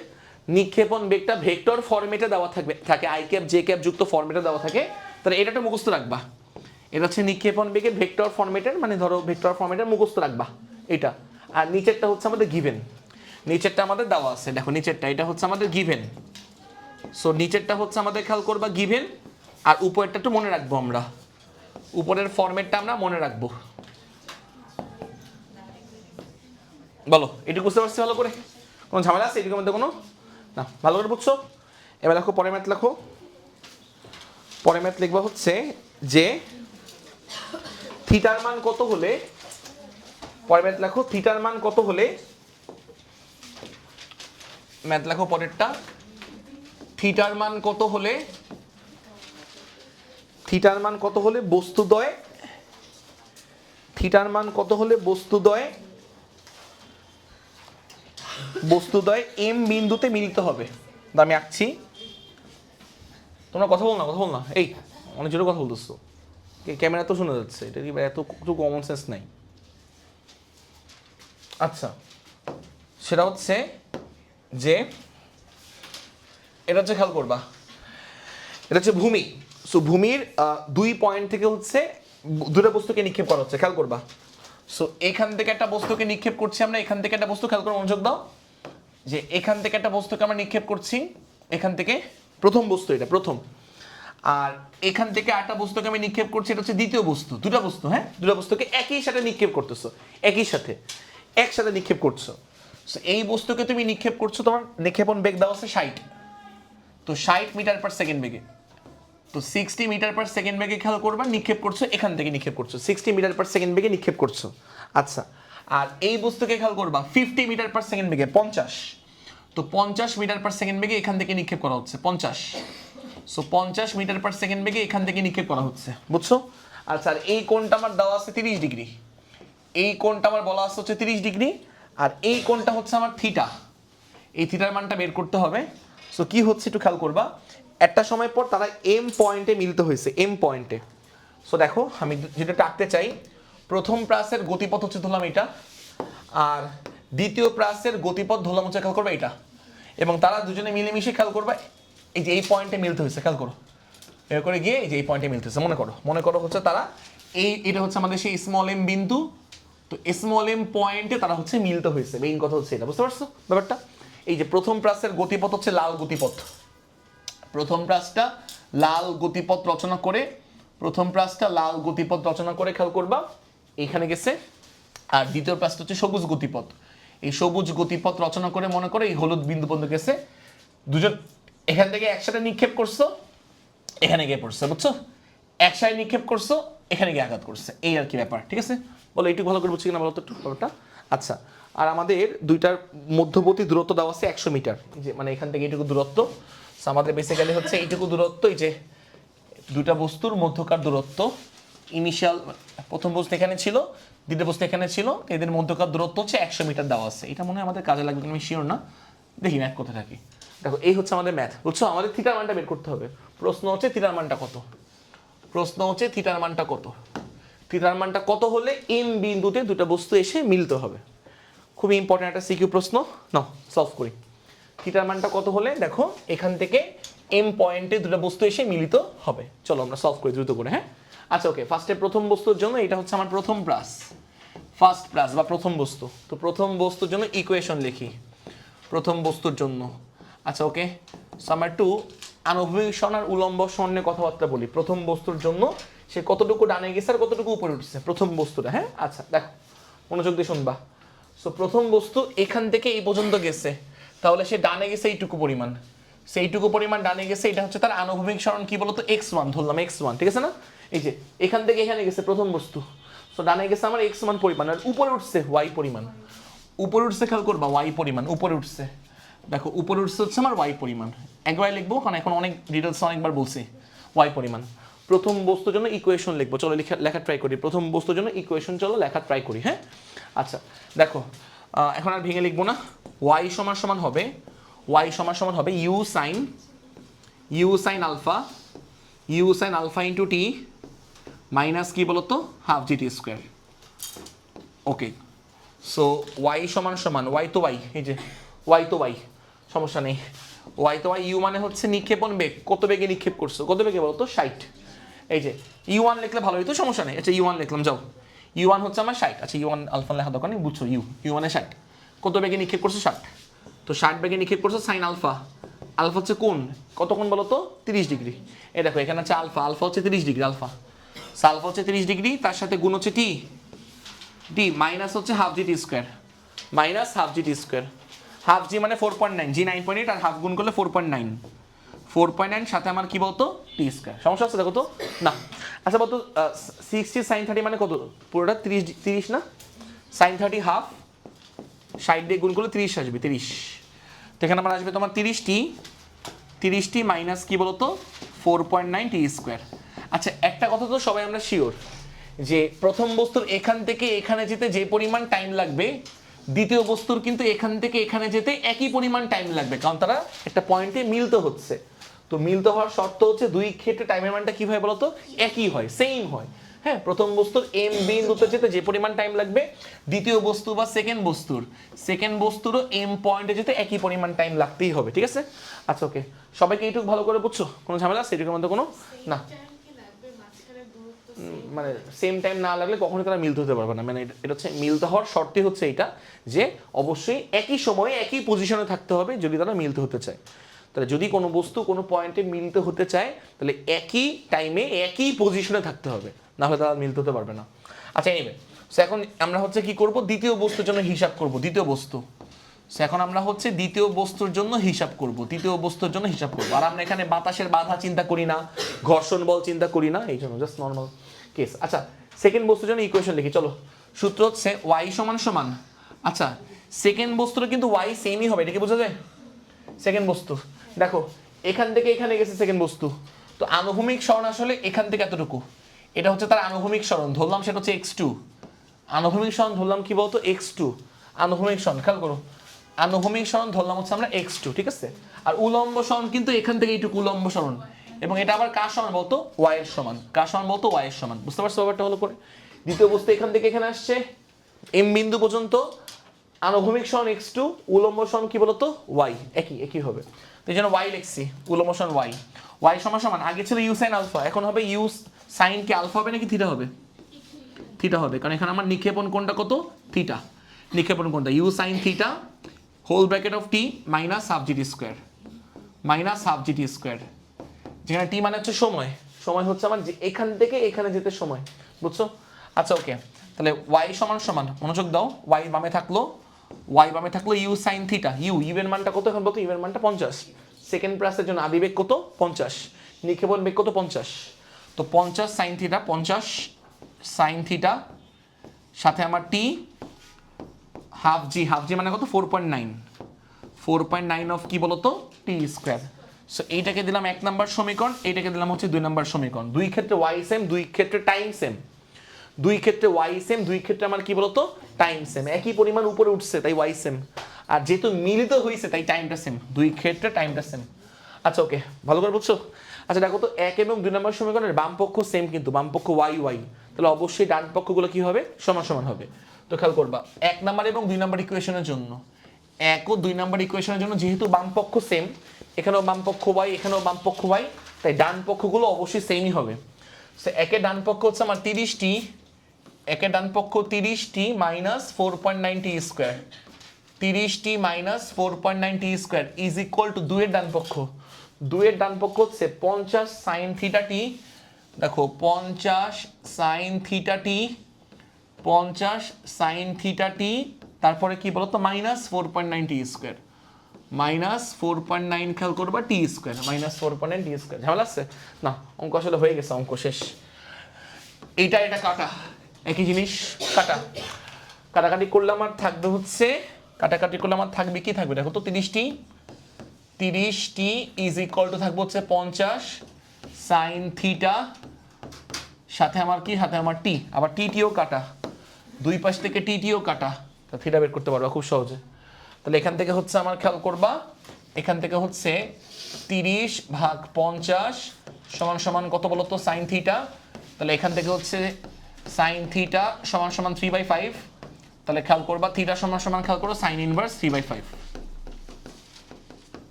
নিক্ষেপণ বেগটা ভেক্টর ফরম্যাটে দেওয়া থাকে আই ক্যাপ জে ক্যাপ যুক্ত ফরম্যাটে দেওয়া থাকে, তাহলে এটা একটা মুখস্থ রাখবা। এটা হচ্ছে নিক্ষেপণ বেগের ভেক্টর ফরম্যাটের, মানে ধরো ভেক্টর ফরম্যাটের মুখস্থ রাখবা এটা। আর নিচেরটা হচ্ছে আমাদের গিভেন, নিচেরটা আমাদের দেওয়া আছে, দেখো নিচেরটা, এটা হচ্ছে আমাদের গিভেন। সো নিচেরটা হচ্ছে আমাদের খেয়াল করবা গিভেন, আর উপরেরটা একটু মনে রাখবো আমরা, উপরের ফরম্যাটটা আমরা মনে রাখবো। বলো এটুকু বুঝতে পারছি ভালো করে, কোনো ঝামেলা আছে এটুকুর মধ্যে কোনো না? ভালো করে বুঝছো? এবার দেখো পরের ম্যাথ লেখো। পরের ম্যাথ লিখবা হচ্ছে যে থিটার মান কত হলে, পরের ম্যাথ লেখো থিটার মান কত হলে, ম্যাথ লেখো পরেরটা, থিটার মান কত হলে, থিটার মান কত হলে বস্তুদ্বয়, থিটার মান কত হলে বস্তুদ্বয়, বস্তুদ্বয় এম বিন্দুতে মিলিত হবে। আমি আঁকছি, তোমরা কথা বল না, কথা বল না, এই অনেক জোরে কথা বলতেছো, ক্যামেরা তো শোনা যাচ্ছে, এটা কি এত কমন সেন্স নাই। আচ্ছা, সেটা হচ্ছে যে এটা হচ্ছে খেয়াল করবা, এটা হচ্ছে ভূমি। সো ভূমির 2 পয়েন্ট থেকে হচ্ছে দুটো বস্তুকে নিক্ষেপ করা হচ্ছে, খেয়াল করবা। সো এখান থেকে একটা বস্তুকে নিক্ষেপ করছি আমরা, এখান থেকে একটা বস্তু, খেয়াল করে মনোযোগ দাও, যে এখান থেকে একটা বস্তুকে আমরা নিক্ষেপ করছি, এখান থেকে প্রথম বস্তু, এটা প্রথম। আর এখান থেকে একটা বস্তুকে আমি নিক্ষেপ করছি, এটা হচ্ছে দ্বিতীয় বস্তু। দুটো বস্তু, হ্যাঁ, দুটো বস্তুকে একই সাথে নিক্ষেপ করতেছো, একই সাথে একসাথে নিক্ষেপ করছো। সো এই বস্তুকে তুমি নিক্ষেপ করছো, তোমার নিক্ষেপণ বেগ দেওয়া আছে 60, তো 60 মিটার পার সেকেন্ড বেগে, তো 60 মিটার পার সেকেন্ড বেগে খেয়াল করবা নিক্ষেপ করছো, এখান থেকে নিক্ষেপ করছো 60 মিটার পার সেকেন্ড বেগে নিক্ষেপ করছো। আচ্ছা, আর এই বস্তুকে খেয়াল করবা 50 মিটার পার সেকেন্ড বেগে, 50, তো 50 মিটার পার সেকেন্ড বেগে এখান থেকে নিক্ষেপ করা হচ্ছে 50। সো 50 মিটার পার সেকেন্ড বেগে এখান থেকে নিক্ষেপ করা হচ্ছে, বুঝছো? আচ্ছা, আর এই কোণটা আমার দেওয়া আছে 30 ডিগ্রি, এই কোণটা আমার বলা আছে হচ্ছে 30 ডিগ্রি, আর এই কোণটা হচ্ছে আমার থিটা। এই থিটার মানটা বের করতে হবে। সো কি হচ্ছে একটু খেয়াল করবা, একটা সময় পর তারা এম পয়েন্টে মিলিত হয়েছে, এম পয়েন্টে। সো দেখো আমি যেটা টাকতে চাই, প্রথম প্রাসের গতিপথ হচ্ছে ধরলাম এটা, আর দ্বিতীয় প্রাসের গতিপথ ধরলাম হচ্ছে খেয়াল করবা এটা, এবং তারা দুজনে মিলেমিশে খেয়াল করবা এই যে এই পয়েন্টে মিলতে হয়েছে, খেয়াল করো এর করে গিয়ে এই যে এই পয়েন্টে মিলতে হয়েছে। মনে করো হচ্ছে তারা এটা হচ্ছে আমাদের সেই স্মল এম বিন্দু, তো স্মল এম পয়েন্টে তারা হচ্ছে মিলতে হয়েছে। মেইন কথা হচ্ছে এটা, বুঝতে পারছো ব্যাপারটা? এই যে প্রথম প্রাসের গতিপথ হচ্ছে লাল গতিপথ, প্রথম প্রাসটা লাল গতিপথ রচনা করে, প্রথম প্রাসটা লাল গতিপথ রচনা করে খেয়াল করবা এইখানে গেছে, আর দ্বিতীয় প্রাসটা হচ্ছে সবুজ গতিপথ। এই সবুজ গতিপথ রচনা করে মনে করে এই হলুদ বিন্দু পর্যন্ত গেছে, দুজন এখান থেকে একসাথে নিক্ষেপ করছো, এখানে গিয়ে পড়ছে, বুঝছো? একসাথে নিক্ষেপ করছো, এখানে গিয়ে আঘাত করছে, এই আর কি ব্যাপার, ঠিক আছে? বলো একটু ভালো করে বুঝছি কিনা বলো তো একটু ব্যাপারটা। আচ্ছা, আর আমাদের দুইটার মধ্যবর্তী দূরত্ব দেওয়া আছে 100 মিটার, যে মানে এখান থেকে এইটুকু দূরত্ব। আমাদের বেসিক্যালি হচ্ছে এইটুকু দূরত্ব, এই যে দুইটা বস্তুর মধ্যকার দূরত্ব, ইনিশিয়াল প্রথম বস্তু এখানে ছিল, দ্বিতীয় বস্তু এখানে ছিল, এদের মধ্যকার দূরত্ব হচ্ছে 100 মিটার দেওয়া আছে। এটা মনে হয় আমাদের কাজে লাগবে, আমি শিওর না, দেখি ম্যাথ কোথায় থাকি। দেখো এই হচ্ছে আমাদের ম্যাথ, বুঝছো? আমাদের থিটার মানটা বের করতে হবে। প্রশ্ন হচ্ছে থিটার মানটা কত, প্রশ্ন হচ্ছে থিটার মানটা কত, থিটার মানটা কত হলে এম বিন্দুতে দুটো বস্তু এসে মিলতে হবে। খুবই ইম্পর্টেন্ট একটা সিকিউ প্রশ্ন, নাও সলভ করি। থিটার মানটা কত হলে দেখো এখান থেকে এম পয়েন্টে দুটো বস্তু এসে মিলিত হবে। চলো আমরা সলভ করি দ্রুত করে, হ্যাঁ? আচ্ছা ওকে, ফার্স্টে প্রথম বস্তুর জন্য এটা হচ্ছে আমার প্রথম প্রাস, ফার্স্ট প্রাস বা প্রথম বস্তু। তো প্রথম বস্তুর জন্য ইকুয়েশন লিখি প্রথম বস্তুর জন্য। আচ্ছা ওকে, সো আমরা একটু আনুভূমিক সরণ আর উলম্ব সরণ নিয়ে কথাবার্তা বলি। প্রথম বস্তুর জন্য সে কতটুকু ডানে গেছে আর কতটুকু উপরে উঠছে, প্রথম বস্তুটা, হ্যাঁ? আচ্ছা দেখো মনোযোগ দিয়ে শুনবা। সো প্রথম বস্তু এখান থেকে এই পর্যন্ত গেছে, তাহলে সে ডানে গেছে এইটুকু পরিমাণ, সেইটুকু পরিমাণ ডানে গেছে, এটা হচ্ছে তার আনুভূমিক সরণ কি বলতো, x1 ধরলাম, x1, ঠিক আছে না? এই যে এখান থেকে এখানে গেছে প্রথম বস্তু, সো ডানে গেছে আমার x1 পরিমাণ, আর উপরে উঠছে y পরিমাণ, উপরে উঠছে খেয়াল করবা y পরিমাণ, উপরে উঠছে দেখো, উপরে উঠছে হচ্ছে আমার y পরিমাণ। একবার লিখবো কারণ এখন অনেক ডিটেলস অনেকবার বলছি, y পরিমাণ। প্রথম বস্তুর জন্য ইকুয়েশন লিখবো, চলো লেখা ট্রাই করি। প্রথম বস্তুর জন্য ইকুয়েশন চলো লেখা ট্রাই করি, হ্যাঁ? আচ্ছা দেখো, এখন আর ভেঙে লিখবো না, y সমান সমান হবে, y সমান সমান হবে u sin alpha into T minus কি বলতো হাফ জি টি স্কোয়ার। ওকে, সো y সমান সমান y তো y, এই যে y তো y, সমস্যা নেই, y তো y, u মানে হচ্ছে নিক্ষেপণ বেগ, কত বেগে নিক্ষেপ করছো, কত বেগে বলতো 60। এই যে u1 লিখলে ভালো হইতো, সমস্যা নেই। আচ্ছা u1 লিখলাম, যাও u1 হচ্ছে আমার 60। আচ্ছা u1 আলফা লেখা দরকার নেই, বুঝছো, u1 এ 60, কত বেগে নিক্ষেপ করছো 60, তো 60 বেগে নিক্ষেপ করছো সাইন আলফা, আলফা হচ্ছে কোণ, কত কোণ বলো তো 30 ডিগ্রি। এই দেখো এখানে হচ্ছে আলফা, আলফা হচ্ছে 30 ডিগ্রি, আলফা আলফা হচ্ছে 30 ডিগ্রি, তার সাথে গুণ হচ্ছে টি, টি মাইনাস হচ্ছে হাফ জি টি স্কোয়ার, মাইনাস হাফ জি টি স্কোয়ার, হাফ জি মানে 4.9, জি 9.8, আর হাফ গুণ করলে 4.9, 4.9 সাথে আমার কি বলতো টি স্কোয়ার। সমস্যা আছে দেখো তো না? আচ্ছা বলতো 60 সাইন 30 মানে কত, পুরোটা 30 না, সাইন 30 হাফ, 60 দিয়ে গুণ করলে 30 আসবে, 30, তো এখানে আমার আসবে তোমার 30টি মাইনাস কি বলতো 4.9 টি স্কোয়ার। আচ্ছা একটা কথা তো সবাই আমরা শিওর যে প্রথম বস্তুর এখান থেকে এখানে যেতে যে পরিমাণ টাইম লাগবে, দ্বিতীয় বস্তুর কিন্তু এখান থেকে এখানে যেতে একই পরিমাণ টাইম লাগবে, কারণ তারা একটা পয়েন্টে মিলতে হচ্ছে। তো মিলতে হওয়ার শর্ত হচ্ছে দুই ক্ষেত্রে টাইমের মানটা কি হয় বলতো, একই হয়, সেম হয়। হ্যাঁ, প্রথম বস্তুর এম বিন্দুতে যেতে যে পরিমাণ টাইম লাগবে, দ্বিতীয় বস্তু বা সেকেন্ড বস্তুরও এম পয়েন্টে যেতে একই পরিমাণ টাইম লাগতেই হবে, ঠিক আছে? আচ্ছা ওকে, সবাইকে এইটুকু ভালো করে বুঝছো, কোনো ঝামেলা আছে এটুকুর মধ্যে কোনো না? মানে সেম টাইম না লাগলে কখনোই তারা মিলতে হতে পারবে না, মানে এটা হচ্ছে মিলতে হওয়ার শর্তই হচ্ছে এটা যে অবশ্যই একই সময়ে একই পজিশনে থাকতে হবে যদি তারা মিলতে হতে চায়। তাহলে যদি কোনো বস্তু কোনো পয়েন্টে মিলতে হতে চায় তাহলে একই টাইমে একই পজিশনে থাকতে হবে, না হলে তারা মিলতে হতে পারবে না। আচ্ছা এনিওয়ে, সো এখন আমরা হচ্ছে কি করব, দ্বিতীয় বস্তুর জন্য হিসাব করব, দ্বিতীয় বস্তু। সো এখন আমরা হচ্ছে দ্বিতীয় বস্তুর জন্য হিসাব করব, আর আমরা এখানে বাতাসের বাধা চিন্তা করি না, ঘর্ষণ বল চিন্তা করি না, এই জন্য জাস্ট নর্মাল কেস। আচ্ছা সেকেন্ড বস্তুর জন্য ইকুয়েশন লিখি, চলো। সূত্র হচ্ছে y সমান সমান, আচ্ছা সেকেন্ড বস্তুর কিন্তু y সেমই হবে, এটা কি বোঝা যায়? সেকেন্ড বস্তু দেখো এখান থেকে এখানে গেছে সেকেন্ড বস্তু, তো আনুভূমিক সরণ আসলে এখান থেকে এতটুকু, এটা হচ্ছে তার আনুভূমিক সরণ, ধরলাম সেটা হচ্ছে x2। আনুভূমিক সরণ ধরলাম কি বলতো x2, আনুভূমিক সরণ খেয়াল করো, আনুভূমিক সরণ ধরলাম হচ্ছে আমরা x2, ঠিক আছে। আর উলম্ব সরণ কিন্তু এখান থেকে এইটুকু উলম্ব সরণ, এবং এটা আবার কার সমান বলতো, y এর সমান। কার সমান বলতো, y এর সমান। বুঝতে পারছো ব্যাপারটা ভালো করে? দ্বিতীয় বস্তু এখান থেকে এখানে আসছে m বিন্দু পর্যন্ত, আনুভূমিক সরণ x2, উলম্ব সরণ কি বলতো, y, একই হবে। তো এই জন্য y লিখছি, উলম্ব সরণ y। y সমান সমান, আগে ছিল u sin আলফা, এখন হবে u sin কি আলফা হবে নাকি থিটা হবে? থিটা হবে, কারণ এখানে আমার নিক্ষেপণ কোণটা কত, থিটা। নিক্ষেপণ কোণটা u sin theta whole bracket of t minus half gt square, minus half gt square, যেখানে t মানে হচ্ছে সময়, সময় হচ্ছে আমার এখান থেকে এখানে যেতে সময়। বুঝছো? আচ্ছা ওকে, তাহলে y সমান সমান, মনোযোগ দাও, y বামে থাকলো, u sin থিটা, u এর মানটা কত এখন বলতো, u এর মানটা 50, সেকেন্ড প্লাসের জন্য আদিবেগ কত 50, নিক্ষেপণ বেগ কত 50, তো 50 sin থিটা, 50 sin থিটা, সাথে আমার t হাফ জি মানে কত 4.9 অফ কি বলতো, টি স্কোয়ার। সো এইটাকে দিলাম 1 নাম্বার সমীকরণ, এইটাকে দিলাম হচ্ছে 2 নাম্বার সমীকরণ। দুই ক্ষেত্রে y সেম, দুই ক্ষেত্রে টাইম সেম, দুই ক্ষেত্রে y সেম, দুই ক্ষেত্রে আমার কি বলতো, টাইম সেম, একই পরিমাণ উপরে উঠছে তাই y সেম, আর যেহেতু মিলিত হয়েছে তাই টাইমটা সেম, দুই ক্ষেত্রে টাইমটা সেম। আচ্ছা ওকে, ভালো করে বুঝছো? আচ্ছা দেখো তো 1 এবং 2 নম্বর সমীকরণের বাম পক্ষ সেম, কিন্তু বাম পক্ষ y, তাহলে অবশ্যই ডান পক্ষগুলো কি হবে, সমান সমান হবে। তো খেয়াল করবা 1 নাম্বার এবং 2 নাম্বার ইকুয়েশনের জন্য, 1 ও 2 নাম্বার ইকুয়েশনের জন্য যেহেতু বাম পক্ষ সেম, এখানেও বাম পক্ষ y, এখানেও বাম পক্ষ y, তাই ডান পক্ষগুলো অবশ্যই সেমই হবে। সো একের ডান পক্ষ হচ্ছে আমার 30t, একের ডান পক্ষ 30t minus 4.9t square, 30t minus 4.9t square is equal two 2 এর ডান পক্ষ, 2 এর ডান পক্ষ হচ্ছে 50 sin থিটা t, দেখো 50 sin theta t, 50 sin theta t, তারপরে কি বলতো মাইনাস 4.9t স্কোয়ার, মাইনাস 4.9 খেয়াল করবা টি স্কোয়ার, মাইনাস 4.9 টি স্কোয়ার। ঝামেলা আছে না? অঙ্ক আসলে হয়ে গেছে, অঙ্ক শেষ। এটা কাটা, একই জিনিস কাটা, কাটাকাটি করলে আমার থাকবে হচ্ছে, কাটাকাটি করলে আমার থাকবে কি থাকবে, দেখো তো 30t ইজ ইকুয়াল টু থাকবে হচ্ছে 50 সাইন থিটা, সাথে আমার কি, সাথে আমার টি, আবার টিও কাটা, দুই পাশ থেকে টিও কাটা, তা থিটা বের করতে পারবা খুব সহজে। তাহলে এখান থেকে হচ্ছে আমার খেয়াল করবা, এখান থেকে হচ্ছে 30 ভাগ 50 সমান সমান কত বলতো, সাইন থিটা, তাহলে এখান থেকে হচ্ছে সাইন থিটা সমান সমান 3/5, তাহলে খেয়াল করবা থিটা সমান সমান খেয়াল করো সাইন ইনভার্স 3/5,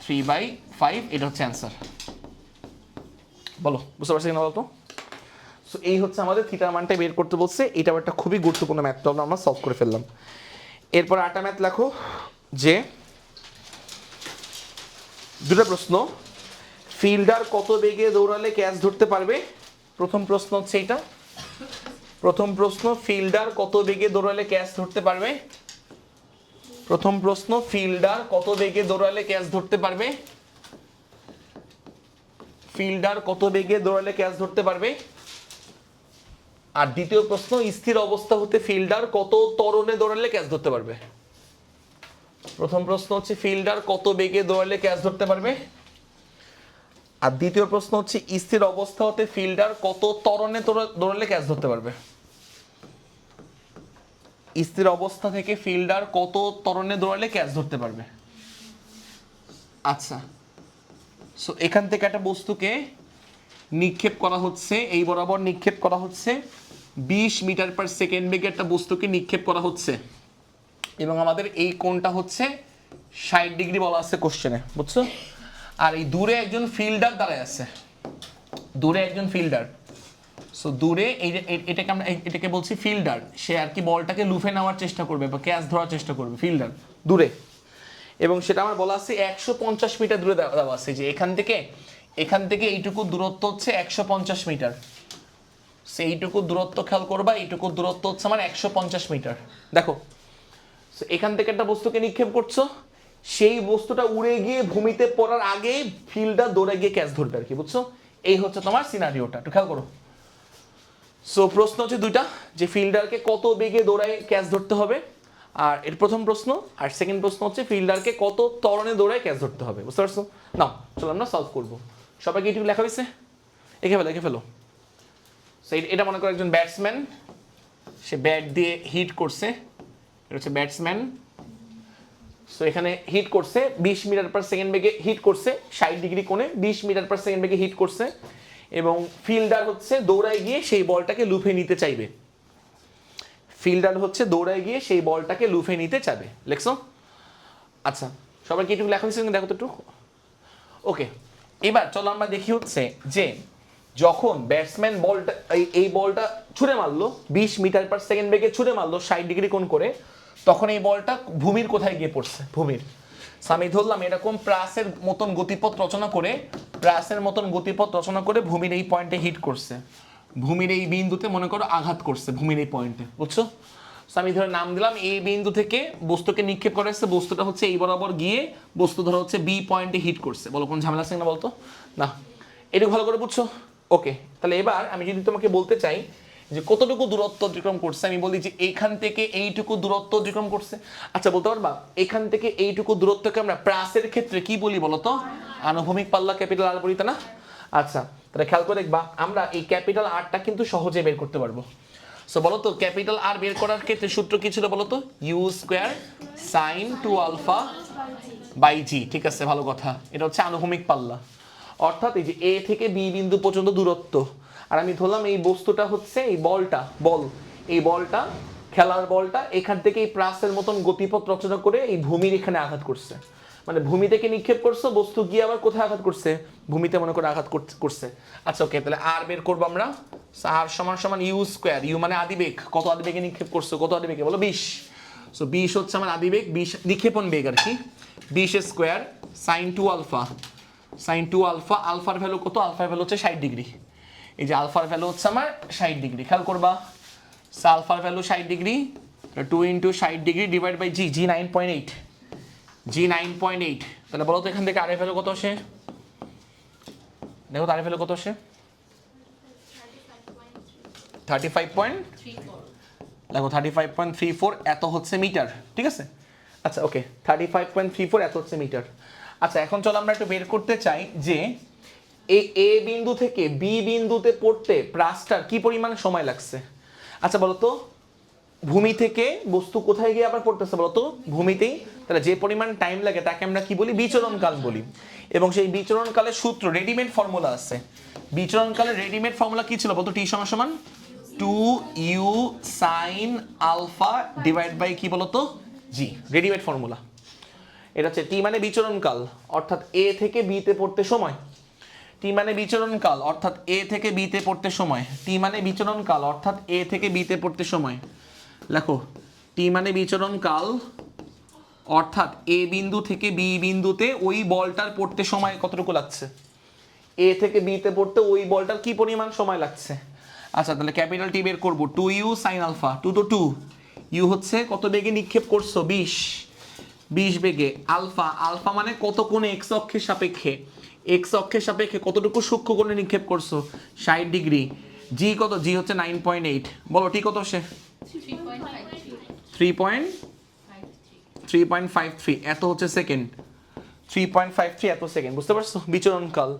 3/5, এটা হচ্ছে অ্যান্সার। বলো বুঝতে পারছি কিনা বলতো? সো এই হচ্ছে আমাদের থিটার মানটা বের করতে বলছে, এটা একটা খুবই গুরুত্বপূর্ণ ম্যাথ প্রবলেম আমরা সলভ করে ফেললাম। এরপর আটা ম্যাথ লেখো, যে দুটো প্রশ্ন, ফিল্ডার কত বেগে দৌড়ালে ক্যাচ ধরতে পারবে। প্রথম প্রশ্ন হচ্ছে এটা, প্রথম প্রশ্ন ফিল্ডার কত বেগে দৌড়ালে ক্যাচ ধরতে পারবে, প্রথম প্রশ্ন ফিল্ডার কত বেগে দৌড়ালে ক্যাচ ধরতে পারবে, ফিল্ডার কত বেগে দৌড়ালে ক্যাচ ধরতে পারবে। আর দ্বিতীয় প্রশ্ন, স্থির অবস্থা হতে ফিল্ডার কত ত্বরণে দৌড়ালে ক্যাচ ধরতে পারবে। প্রথম প্রশ্ন হচ্ছে ফিল্ডার কত বেগে দৌড়ালে ক্যাচ ধরতে পারবে, আর দ্বিতীয় প্রশ্ন হচ্ছে স্থির অবস্থা হতে ফিল্ডার কত ত্বরণে দৌড়ালে ক্যাচ ধরতে পারবে। স্থির অবস্থা থেকে ফিল্ডার কত ত্বরণে দৌড়ালে ক্যাচ ধরতে পারবে। আচ্ছা, সো এখান থেকে একটা বস্তুকে নিক্ষেপ করা হচ্ছে, এই বরাবর নিক্ষেপ করা হচ্ছে, 20 মিটার পার সেকেন্ড বেগে একটা বস্তুকে নিক্ষেপ করা হচ্ছে, এবং আমাদের এই কোণটা হচ্ছে 60 ডিগ্রি বলা আছে কোশ্চেনে, বুঝছো? আর এই দূরে একজন ফিল্ডার দাঁড়ায় আছে, দূরে একজন ফিল্ডার, সো দূরে এটাকে আমরা এটাকে বলছি ফিল্ডার, সে আর কি বলটাকে লুফে নেওয়ার চেষ্টা করবে বা ক্যাচ ধরার চেষ্টা করবে, ফিল্ডার দূরে, এবং সেটা আমার বলা আছে 150 মিটার দূরে দেওয়া আছে, যে এখান থেকে এইটুকু দূরত্ব হচ্ছে 150 মিটার, সেইটুকু দূরত্ব খেয়াল করবা, এইটুকু দূরত্ব হচ্ছে আমার 150 মিটার। দেখো এখান থেকে একটা বস্তুকে নিক্ষেপ করছো, সেই বস্তুটা উড়ে গিয়ে ভূমিতে পড়ার আগে ফিল্ডার দৌড়ে গিয়ে ক্যাচ ধরবে আর কি, বুঝছো? এই হচ্ছে তোমার সিনারিওটা, একটু খেয়াল করো। সো প্রশ্ন হচ্ছে দুইটা, যে ফিল্ডারকে কত বেগে দৌড়ায় ক্যাচ ধরতে হবে, আর এর প্রথম প্রশ্ন, আর সেকেন্ড প্রশ্ন হচ্ছে ফিল্ডারকে কত ত্বরণে দৌড়ায় ক্যাচ ধরতে হবে, বুঝতে পারছো? নাও চলো আমরা সলভ করবো। সবাইকে এটুকু লেখা হয়েছে? এঁকে ফেলো। সো এটা মনে করো একজন ব্যাটসম্যান, সে ব্যাট দিয়ে হিট করছে, এটা হচ্ছে ব্যাটসম্যান। সো এখানে হিট করছে 20 মিটার পার সেকেন্ড বেগে হিট করছে, 60 ডিগ্রি কোণে 20 মিটার পার সেকেন্ড বেগে হিট করছে, এবং ফিল্ডার হচ্ছে দৌড়ায় গিয়ে সেই বলটাকে লুফে নিতে চাইবে। ফিল্ডার হচ্ছে দৌড়ায় গিয়ে সেই বলটাকে লুফে নিতে চাইবে। লেখছো? আচ্ছা, সবাই কি একটু লেখা হয়েছে দেখো তো একটু। ওকে, এবার চলো আমরা দেখি হচ্ছে যে যখন ব্যাটসম্যান বলটা এই বলটা ছুঁড়ে মারলো 20 মিটার পার সেকেন্ড বেগে ছুঁড়ে মারলো 60 ডিগ্রি কোণ করে, তখন এই বলটা ভূমির কোথায় গিয়ে পড়ছে? ভূমির। আমি ধরলাম এরকম প্রাসের মতন গতিপথ রচনা করে ভূমির এই পয়েন্টে হিট করছে, ভূমির এই বিন্দুতে মনে করো আঘাত করছে, ভূমির এই পয়েন্টে, বুঝছো? আমি ধরে নাম দিলাম এই বিন্দু থেকে বস্তুকে নিক্ষেপ করা হচ্ছে, বস্তুটা হচ্ছে এই বরাবর গিয়ে বস্তু ধরো হচ্ছে বি পয়েন্টে হিট করছে। বলো কোন ঝামেলা আছে না বলতো? না, এটুকু ভালো করে বুঝছো? ওকে, তাহলে এবার আমি যদি তোমাকে বলতে চাই যে কতটুকু দূরত্ব অতিক্রম করছে, আমি বলি যে এইখান থেকে এইটুকু দূরত্ব অতিক্রম করছে। আচ্ছা বলতে পারবা এখান থেকে এইটুকু দূরত্বকে আমরা প্রাসের ক্ষেত্রে কি বলি বলতো? আনুভূমিক পাল্লা, ক্যাপিটাল আর বলি, তা না? আচ্ছা, তাহলে খেয়াল করে দেখবা আমরা এই ক্যাপিটাল আরটা কিন্তু সহজে বের করতে পারবো। সো বলো তো ক্যাপিটাল আর বের করার ক্ষেত্রে সূত্র কি ছিল বলো তো? U square sine 2 alpha by g. ঠিক আছে, ভালো কথা। এটা হচ্ছে আনুভূমিক পাল্লা, অর্থাৎ এই যে এ থেকে বি বিন্দু পর্যন্ত দূরত্ব। আর আমি ধরলাম এই বস্তুটা হচ্ছে এই এই বলটা খেলার বলটা এখান থেকে এই প্রাসের মতন গতিপথ রচনা করে এই ভূমির এখানে আঘাত করছে, মানে ভূমি থেকে নিক্ষেপ করছে, বস্তু গিয়ে আবার কোথায় আঘাত করছে? ভূমিতে মনে করে আঘাত করছে। আচ্ছা ওকে, তাহলে আর বের করবো আমরা। আর সমান সমান ইউ স্কোয়ার, ইউ মানে আদিবেগ, কত আদিবেগে নিক্ষেপ করছে, কত আদিবেগে বলো? 20। সো 20 হচ্ছে আমার আদিবেগ, 20 নিক্ষেপণ বেগ আর কি। 20 স্কোয়ার সাইন 2 আলফা, আলফার ভ্যালু কত? আলফার ভ্যালু হচ্ছে 60 ডিগ্রি। এই যে আলফার ভ্যালু হচ্ছে আমার 60 ডিগ্রি, খেয়াল করবা। আলফার value 60 degree, 2 into 60 degree divide by g, g 9.8, g 9.8। তাহলে বলো তো এখান থেকে আর এর ভ্যালু কত আসে? দেখো তো আর এর ভ্যালু কত আসে? 35.34, দেখো 35.34 এত হচ্ছে মিটার। ঠিক আছে, আচ্ছা ওকে, 35.34 এত হচ্ছে মিটার। আচ্ছা এখন চলো আমরা একটু বের করতে চাই যে এই এ বিন্দু থেকে বি বিন্দুতে পড়তে প্রাসটার কি পরিমাণ সময় লাগছে। আচ্ছা বলো তো ভূমি থেকে বস্তু কোথায় গিয়ে আবার পড়তেছে বলো তো? ভূমিতেই। তাহলে যে পরিমাণ টাইম লাগে তাকে আমরা কি বলি? বিচরণকাল বলি। এবং সেই বিচরণকালের সূত্র, রেডিমেড ফর্মুলা আছে। বিচরণকালের রেডিমেড ফর্মুলা কি ছিল বলতো? টি সমান সমান 2u sin alpha divide by কি বলতো? জি, রেডিমেড ফর্মুলা। এটা হচ্ছে টি মানে বিচরণকাল, অর্থাৎ এ থেকে বি তে পড়তে সময়। টি মানে বিচরণকাল অর্থাৎ এ থেকে বি তে পড়তে সময়। টি মানে বিচরণকাল অর্থাৎ এ থেকে বি তে পড়তে সময়। লেখো, টি মানে বিচরণকাল অর্থাৎ এ বিন্দু থেকে বি বিন্দুতে ওই বলটার পড়তে সময় কতটুকু লাগছে? এ থেকে বি তে পড়তে ওই বলটার কি পরিমাণ সময় লাগছে? আচ্ছা তাহলে ক্যাপিটাল টি বের করবো, 2u sin আলফা, 2 তো 2, ইউ হচ্ছে কত বেগে নিক্ষেপ করছো? 20 বেগে। আলফা মানে কত কোণে? এক্স অক্ষের সাপেক্ষে, কতটুকু সূক্ষ্ম কোণে নিক্ষেপ করছো? 60 ডিগ্রি। জি কত? জি হচ্ছে 9.8। বলো টি কত আসে? 3.53 এত হচ্ছে সেকেন্ড, 3.53 এত সেকেন্ড। বুঝতে পারছো? বিচরণকাল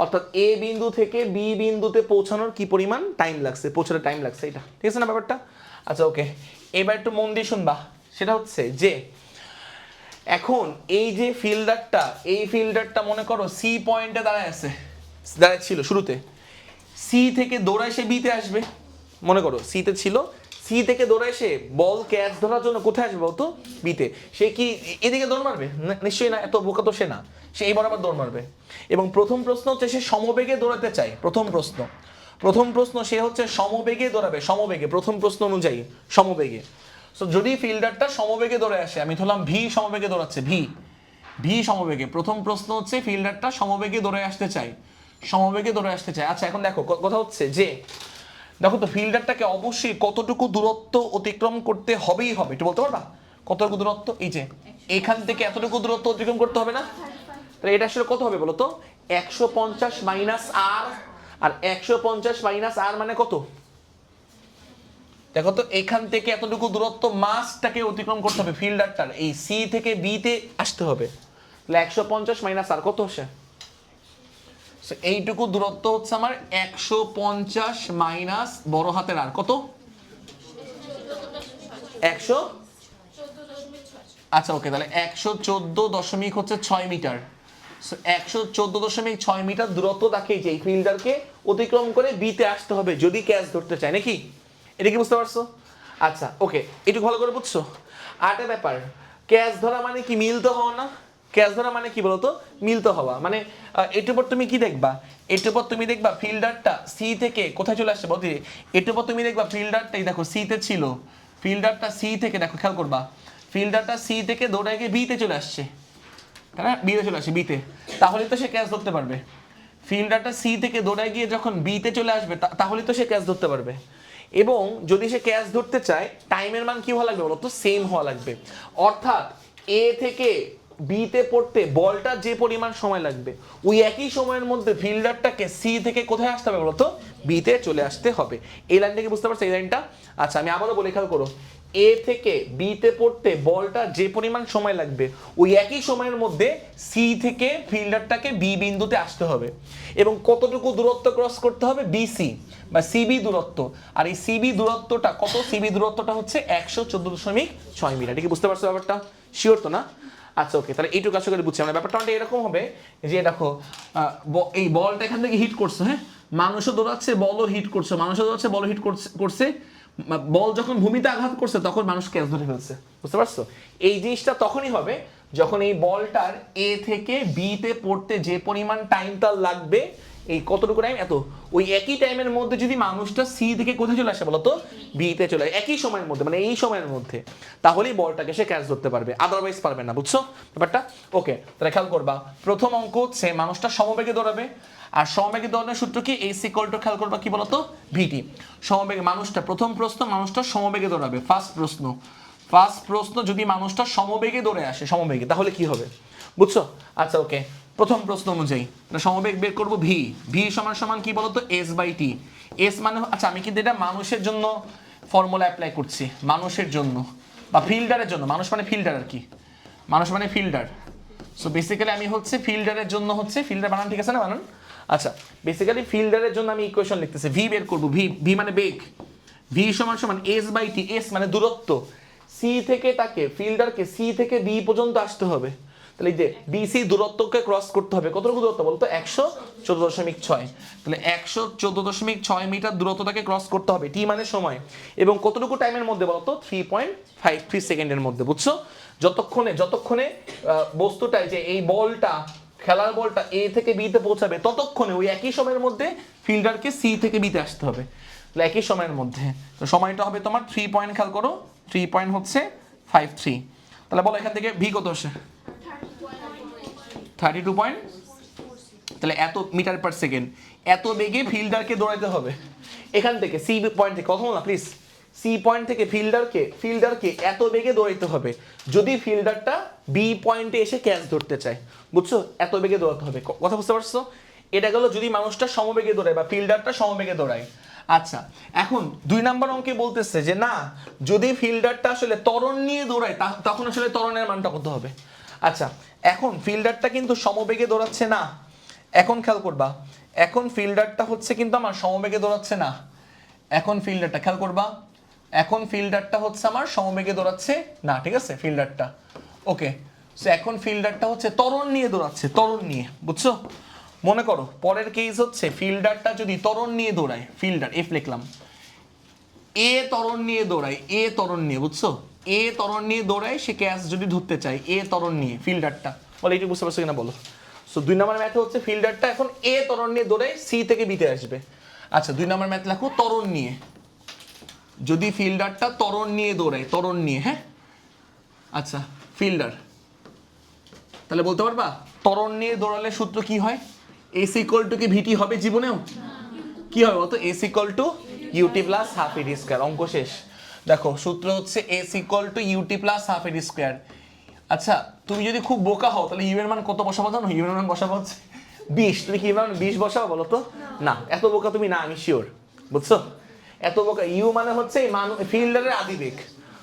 অর্থাৎ এ বিন্দু থেকে বি বিন্দুতে পৌঁছানোর কি পরিমাণ টাইম লাগছে, পৌঁছানোর টাইম লাগছে, এটা ঠিক আছে না ব্যাপারটা? আচ্ছা ওকে, এবার একটু মন দিয়ে শুনবা। সেটা হচ্ছে যে এখন এই যে ফিল্ডারটা মনে করো সি পয়েন্টে দাঁড়ায় ছিল শুরুতে, সি থেকে দৌড়ায় সে বিতে আসবে। মনে করো সি তে ছিল, সি থেকে দৌড়ায় সে বল ক্যাচ ধরার জন্য কোথায় আসবে বলতো? বিতে। সে কি এদিকে দৌড় মারবে? নিশ্চয়ই না, এত বোকা তো সে না, সে এই বরাবর দৌড় মারবে। এবং প্রথম প্রশ্ন হচ্ছে সে সমবেগে দৌড়াতে চায়। প্রথম প্রশ্ন সে হচ্ছে সমবেগে দৌড়াবে, সমবেগে, প্রথম প্রশ্ন অনুযায়ী সমবেগে। সো যদি ফিল্ডারটা সমবেগে দৌড়ে আসে, আমি ধরলাম ভি সমবেগে দৌড়াচ্ছে, ভি সমবেগে, প্রথম প্রশ্ন হচ্ছে ফিল্ডারটা সমবেগে দৌড়ে আসতে চায়, আচ্ছা এখন দেখো কথা হচ্ছে যে দেখো তো ফিল্ডারটাকে অবশ্যই কতটুকু দূরত্ব অতিক্রম করতে হবে, একটু বলতে পারবা কতটুকু দূরত্ব? এই যে এখান থেকে এতটুকু দূরত্ব অতিক্রম করতে হবে না? তাহলে এটা আসলে কত হবে বলো তো? 150 মাইনাস আর 150 মাইনাস আর মানে কত? দেখো তো এখান থেকে এতটুকু দূরত্ব মাসটাকে অতিক্রম করতে হবে, ফিল্ডারটার এই সি থেকে বি তে আসতে হবে। তাহলে 150 মাইনাস আর কত হচ্ছে, এইটুকু দূরত্ব হচ্ছে আমার 150 মাইনাস বড় হাতের আর কত 100, আচ্ছা ওকে, তাহলে 114 হচ্ছে 6 মিটার। 114.6 মিটার দূরত্ব তাকে এই ফিল্ডারকে অতিক্রম করে বিতে আসতে হবে যদি ক্যাচ ধরতে চায়, নাকি? এটা কি বুঝতে পারছো? আচ্ছা ওকে, একটু ভালো করে বুঝছো। আরেকটা ব্যাপার, ক্যাচ ধরা মানে কি মিলতে হওয়া না? ক্যাচ ধরা মানে কি বলতো, মিলতে হওয়া। মানে এটার পর তুমি কি দেখবা, এটার পর তুমি দেখবা ফিল্ডারটা সি থেকে কোথায় চলে আসছে বলতে, এটার পর তুমি দেখবা ফিল্ডারটাই দেখো সি তে ছিল, ফিল্ডারটা সি থেকে দেখো খেয়াল করবা, ফিল্ডারটা সি থেকে দৌড়ায় গিয়ে বিতে চলে আসছে, তাই না? বিতে চলে আসে বিতে, তাহলে তো সে ক্যাচ ধরতে পারবে। ফিল্ডারটা সি থেকে দৌড়ায় গিয়ে যখন বিতে চলে আসবে তাহলে তো সে ক্যাচ ধরতে পারবে। এবং যদি সে ক্যাচ ধরতে চায় টাইমের মান কি হওয়া লাগবে বলতো, সেম হওয়া লাগবে। অর্থাৎ এ থেকে বিতে পড়তে বলটার যে পরিমাণ সময় লাগবে ওই একই সময়ের মধ্যে ফিল্ডারটাকে সি থেকে কোথায় আসতে হবে বলতো, বিতে চলে আসতে হবে। এই লাইনটাকে বুঝতে পারছো, এই লাইনটা? আচ্ছা আমি আবারও বলে খেয়াল করো, এ থেকে বিতে পড়তে বলটা যে পরিমাণ সময় লাগবে ওই একই সময়ের মধ্যে সি থেকে ফিল্ডারটাকে বি বিন্দুতে আসতে হবে। এবং কতটুকু দূরত্ব ক্রস করতে হবে, বিসি বা সিবি দূরত্ব। আর এই সিবি দূরত্বটা কত, সিবি দূরত্বটা হচ্ছে 114.6 মিটার। ঠিক বুঝতে পারছো ব্যাপারটা? শিওর তো না? আচ্ছা ওকে, তাহলে এইটুকু কাজ করে বুঝছি আমরা। ব্যাপারটা অনেকটা এরকম হবে যে দেখো এই বলটা এখান থেকে হিট করছে, হ্যাঁ, মানুষও দৌড়াচ্ছে বলও হিট করছে, মানুষও দৌড়াচ্ছে বলও হিট করছে, বল যখন ভূমিতে আঘাত করছে তখন মানুষ ক্যাচ ধরে ফেলছে। বুঝতে পারছো? এই জিনিসটা তখনই হবে যখন এই বলটার এ থেকে বি তে পড়তে যে পরিমাণ টাইমটা লাগবে, এই কতটুকু টাইম, এত, ওই একই টাইমের মধ্যে যদি মানুষটা সি থেকে কোথায় চলে আসে বলতো, বি তে চলে আসে একই সময়ের মধ্যে, মানে এই সময়ের মধ্যে, তাহলেই বলটাকে সে ক্যাচ ধরতে পারবে, আদারওয়াইজ পারবে না। বুঝছো ব্যাপারটা? ওকে, তাহলে খেয়াল করবা, প্রথম অঙ্ক হচ্ছে মানুষটা সমবেগে দৌড়াবে, আর সমবেগে দৌড়ানোর সূত্র কি, এই সিকল টু খেয়াল করবা কি বলতো, ভিটি। সমবেগে মানুষটা, প্রথম প্রশ্ন মানুষটা সমবেগে দৌড়াবে, ফার্স্ট প্রশ্ন যদি মানুষটা সমবেগে দৌড়ে আসে, সমবেগে, তাহলে কি হবে? বুঝছো? আচ্ছা ওকে, প্রথম প্রশ্ন অনুযায়ী সমবেগ বের করব, ভি সমান সমান কি বলতো, এস বাই টি। এস মানে, আচ্ছা আমি কিন্তু এটা মানুষের জন্য ফর্মুলা অ্যাপ্লাই করছি, মানুষের জন্য বা ফিল্ডারের জন্য, মানুষ মানে ফিল্ডার আর কি, মানুষ মানে ফিল্ডার। সো বেসিক্যালি আমি হচ্ছে ফিল্ডারের জন্য হচ্ছে, ফিল্ডার বানান ঠিক আছে না বানান? আচ্ছা বেসিক্যালি ফিল্ডারের জন্য আমি ইকুয়েশন লিখতেছি, ভি বের করব, ভি মানে বেগ, ভি সমান সমান এস বাই টি। এস মানে দূরত্ব, সি থেকে তাকে ফিল্ডারকে সি থেকে বি পর্যন্ত আসতে হবে, তাহলে এই যে বিসি দূরত্বকে ক্রস করতে হবে, কতটুকু দূরত্ব বলতো, 114.6। তাহলে 114.6 মিটার দূরত্বটাকে ক্রস করতে হবে, টি মানে সময়, এবং কতটুকু টাইমের মধ্যে বলতো, 3.53 সেকেন্ডের মধ্যে। বুঝছো? যতক্ষণে বস্তুটাই যে এই বলটা, খেলার বলটা এ থেকে বিতে পৌঁছাবে ততক্ষণে ওই একই সময়ের মধ্যে ফিল্ডারকে সি থেকে বিতে আসতে হবে, তাহলে একই সময়ের মধ্যে। তো সময়টা হবে তোমার 3 পয়েন্ট, খেয়াল করো 3 পয়েন্ট হচ্ছে 53। তাহলে বলো এখান থেকে ভি কত আসে, 32 পয়েন্ট, তাহলে এত মিটার পার সেকেন্ড, এত বেগে ফিল্ডারকে দৌড়াইতে হবে এখান থেকে সি পয়েন্ট থেকে, কথা বল না প্লিজ, সি পয়েন্ট থেকে ফিল্ডারকে এত বেগে দৌড়াইতে হবে যদি ফিল্ডারটা বি পয়েন্টে এসে ক্যাচ ধরতে চায়। বুঝছো? এত বেগে দৌড়াতে হবে, কথা বুঝতে পারছো? এটা গেল যদি মানুষটা সমবেগে দৌড়ায় বা ফিল্ডারটা সমবেগে দৌড়ায়। আচ্ছা এখন 2 নম্বর অঙ্কে বলতেছে যে না, যদি ফিল্ডারটা আসলে ত্বরণ নিয়ে দৌড়ায় তখন আসলে ত্বরণের মানটা কত হবে। আচ্ছা এখন ফিল্ডারটা কিন্তু সমবেগে দৌড়াচ্ছে না, এখন খেয়াল করবা, এখন ফিল্ডারটা হচ্ছে কিন্তু আমার সমবেগে দৌড়াচ্ছে না, এখন ফিল্ডারটা খেয়াল করবা, এখন ফিল্ডারটা হচ্ছে আমার সমবেগে দৌড়াচ্ছে না, ঠিক আছে ফিল্ডারটা। ওকে, সো এখন ফিল্ডারটা হচ্ছে ত্বরণ নিয়ে দৌড়াচ্ছে, ত্বরণ নিয়ে। বুঝছো? মনে করো পরের কেস হচ্ছে ফিল্ডারটা যদি ত্বরণ নিয়ে দৌড়ায়, ফিল্ডার এফ লিখলাম, এ ত্বরণ নিয়ে দৌড়ায়, এ ত্বরণ নিয়ে, বুঝছো, এ ত্বরণ নিয়ে দৌড়ায়, সে ক্যাচ যদি ধরতে চায় এ ত্বরণ নিয়ে, ফিল্ডারটা, বলে এইটুকু বুঝতে পারছো কিনা বলো। সো 2 নম্বর ম্যাথে হচ্ছে ফিল্ডারটা এখন এ ত্বরণ নিয়ে দৌড়ায়, সি থেকে বিতে আসবে। আচ্ছা 2 নম্বর ম্যাথ লেখো ত্বরণ নিয়ে, যদি ফিল্ডারটা ত্বরণ নিয়ে দৌড়ায়, ত্বরণ নিয়ে, হ্যাঁ, আচ্ছা ফিল্ডার, তাহলে বলতে পারবা ত্বরণ নিয়ে দৌড়ালে সূত্র কি হয়, এস ইকুয়াল টু কি ভিটি হবে জীবনেও, কি হবে বলতো, S equal to UT plus half A D square. অঙ্ক শেষ। দেখো সূত্র হচ্ছে S equal to UT plus half A D square. আচ্ছা তুমি যদি খুব বোকা হও তাহলে ইউ এর মান কত বসাবো জানো, ইউ এর মান বসাবো হচ্ছে 20। তুমি কি মান 20 বসাবো বলো তো, না এত বোকা তুমি না, আমি শিওর। বুঝছো? এত বোকা, ইউ মানে হচ্ছে এই ফিল্ডারের আদিবেগ।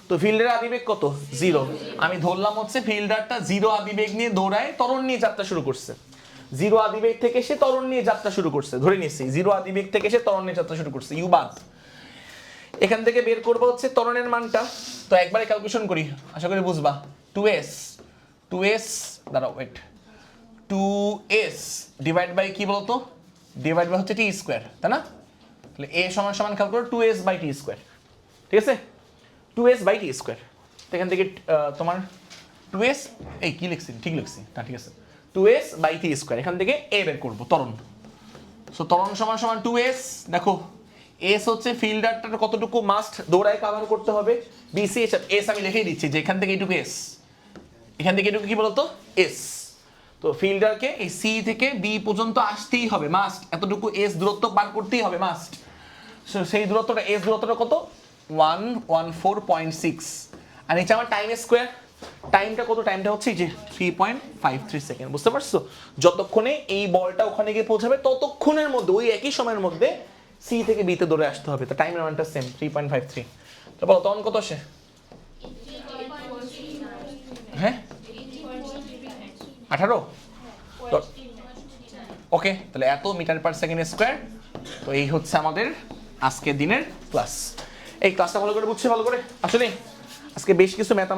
তো ফিল্ডারের আদিবেগ কত? 0। আমি ধরলাম হচ্ছে ফিল্ডারটা 0 আদিবেগ নিয়ে দৌড়ায়, ত্বরণ নিয়ে যাত্রা শুরু করছে। 0 আদিবেগ থেকে সে ত্বরণ নিয়ে যাত্রা শুরু করছে, ধরে নিচ্ছি 0 আদিবেগ থেকে সে ত্বরণ নিয়ে যাত্রা শুরু করছে, ইউ বাদ। এখান থেকে বের করবো হচ্ছে ত্বরণের মানটা। তো একবারে ক্যালকুলেশন করি, আশা করি বুঝবা। 2s দাঁড়াও ওয়েট, 2s ডিভাইড বাই কি বলতো, ডিভাইড বাই হচ্ছে টি স্কোয়ার, তাই না? তাহলে a সমান সমান খেয়াল করো 2s বাই টি স্কোয়ার, ঠিক আছে? 2s by T square. তো এখান থেকে তোমার 2s, এই কি লিখছি, ঠিক লিখছি না, ঠিক আছে, 2s বাই টি স্কোয়ার। এখান থেকে a বের করবো ত্বরণ। সো ত্বরণ সমান সমান 2s, দেখো এস হচ্ছে ফিল্ডারটার কতটুকু মাস্ট দৌড়ায় কভার করতে হবে, বিসি এস আমি লিখেই দিচ্ছি যে এখান থেকে এইটুকু এস, এখান থেকে এইটুকু কি বলতো এস। তো ফিল্ডারকে এই সি থেকে বি পর্যন্ত আসতেই হবে মাস্ট, এতটুকু এস দূরত্ব পার করতেই হবে মাস্ট। সো সেই দূরত্বটা এস দূরত্বটা কত? 114.6। আর নিচে আমার টাইম স্কোয়ার, টাইমটা কত? টাইমটা হচ্ছে যে 3.53 সেকেন্ড, বুঝতে পারছো? যতক্ষণে এই বলটা ওখানে গিয়ে পৌঁছাবে ততক্ষণের মধ্যে, ওই একই সময়ের মধ্যে সি থেকে বিতে দৌড়ে আসতে হবে। তো টাইমের মানটা সেম 3.53। তো বলো তখন কত আসে? হ্যাঁ 18। ওকে, তাহলে এত মিটার পার সেকেন্ড স্কোয়ার। তো এই হচ্ছে আমাদের আজকের দিনের ক্লাস। এই ক্লাসটা ভালো করে বুঝছি, ভালো করে। আসলে আজকে বেশ কিছু ম্যাথ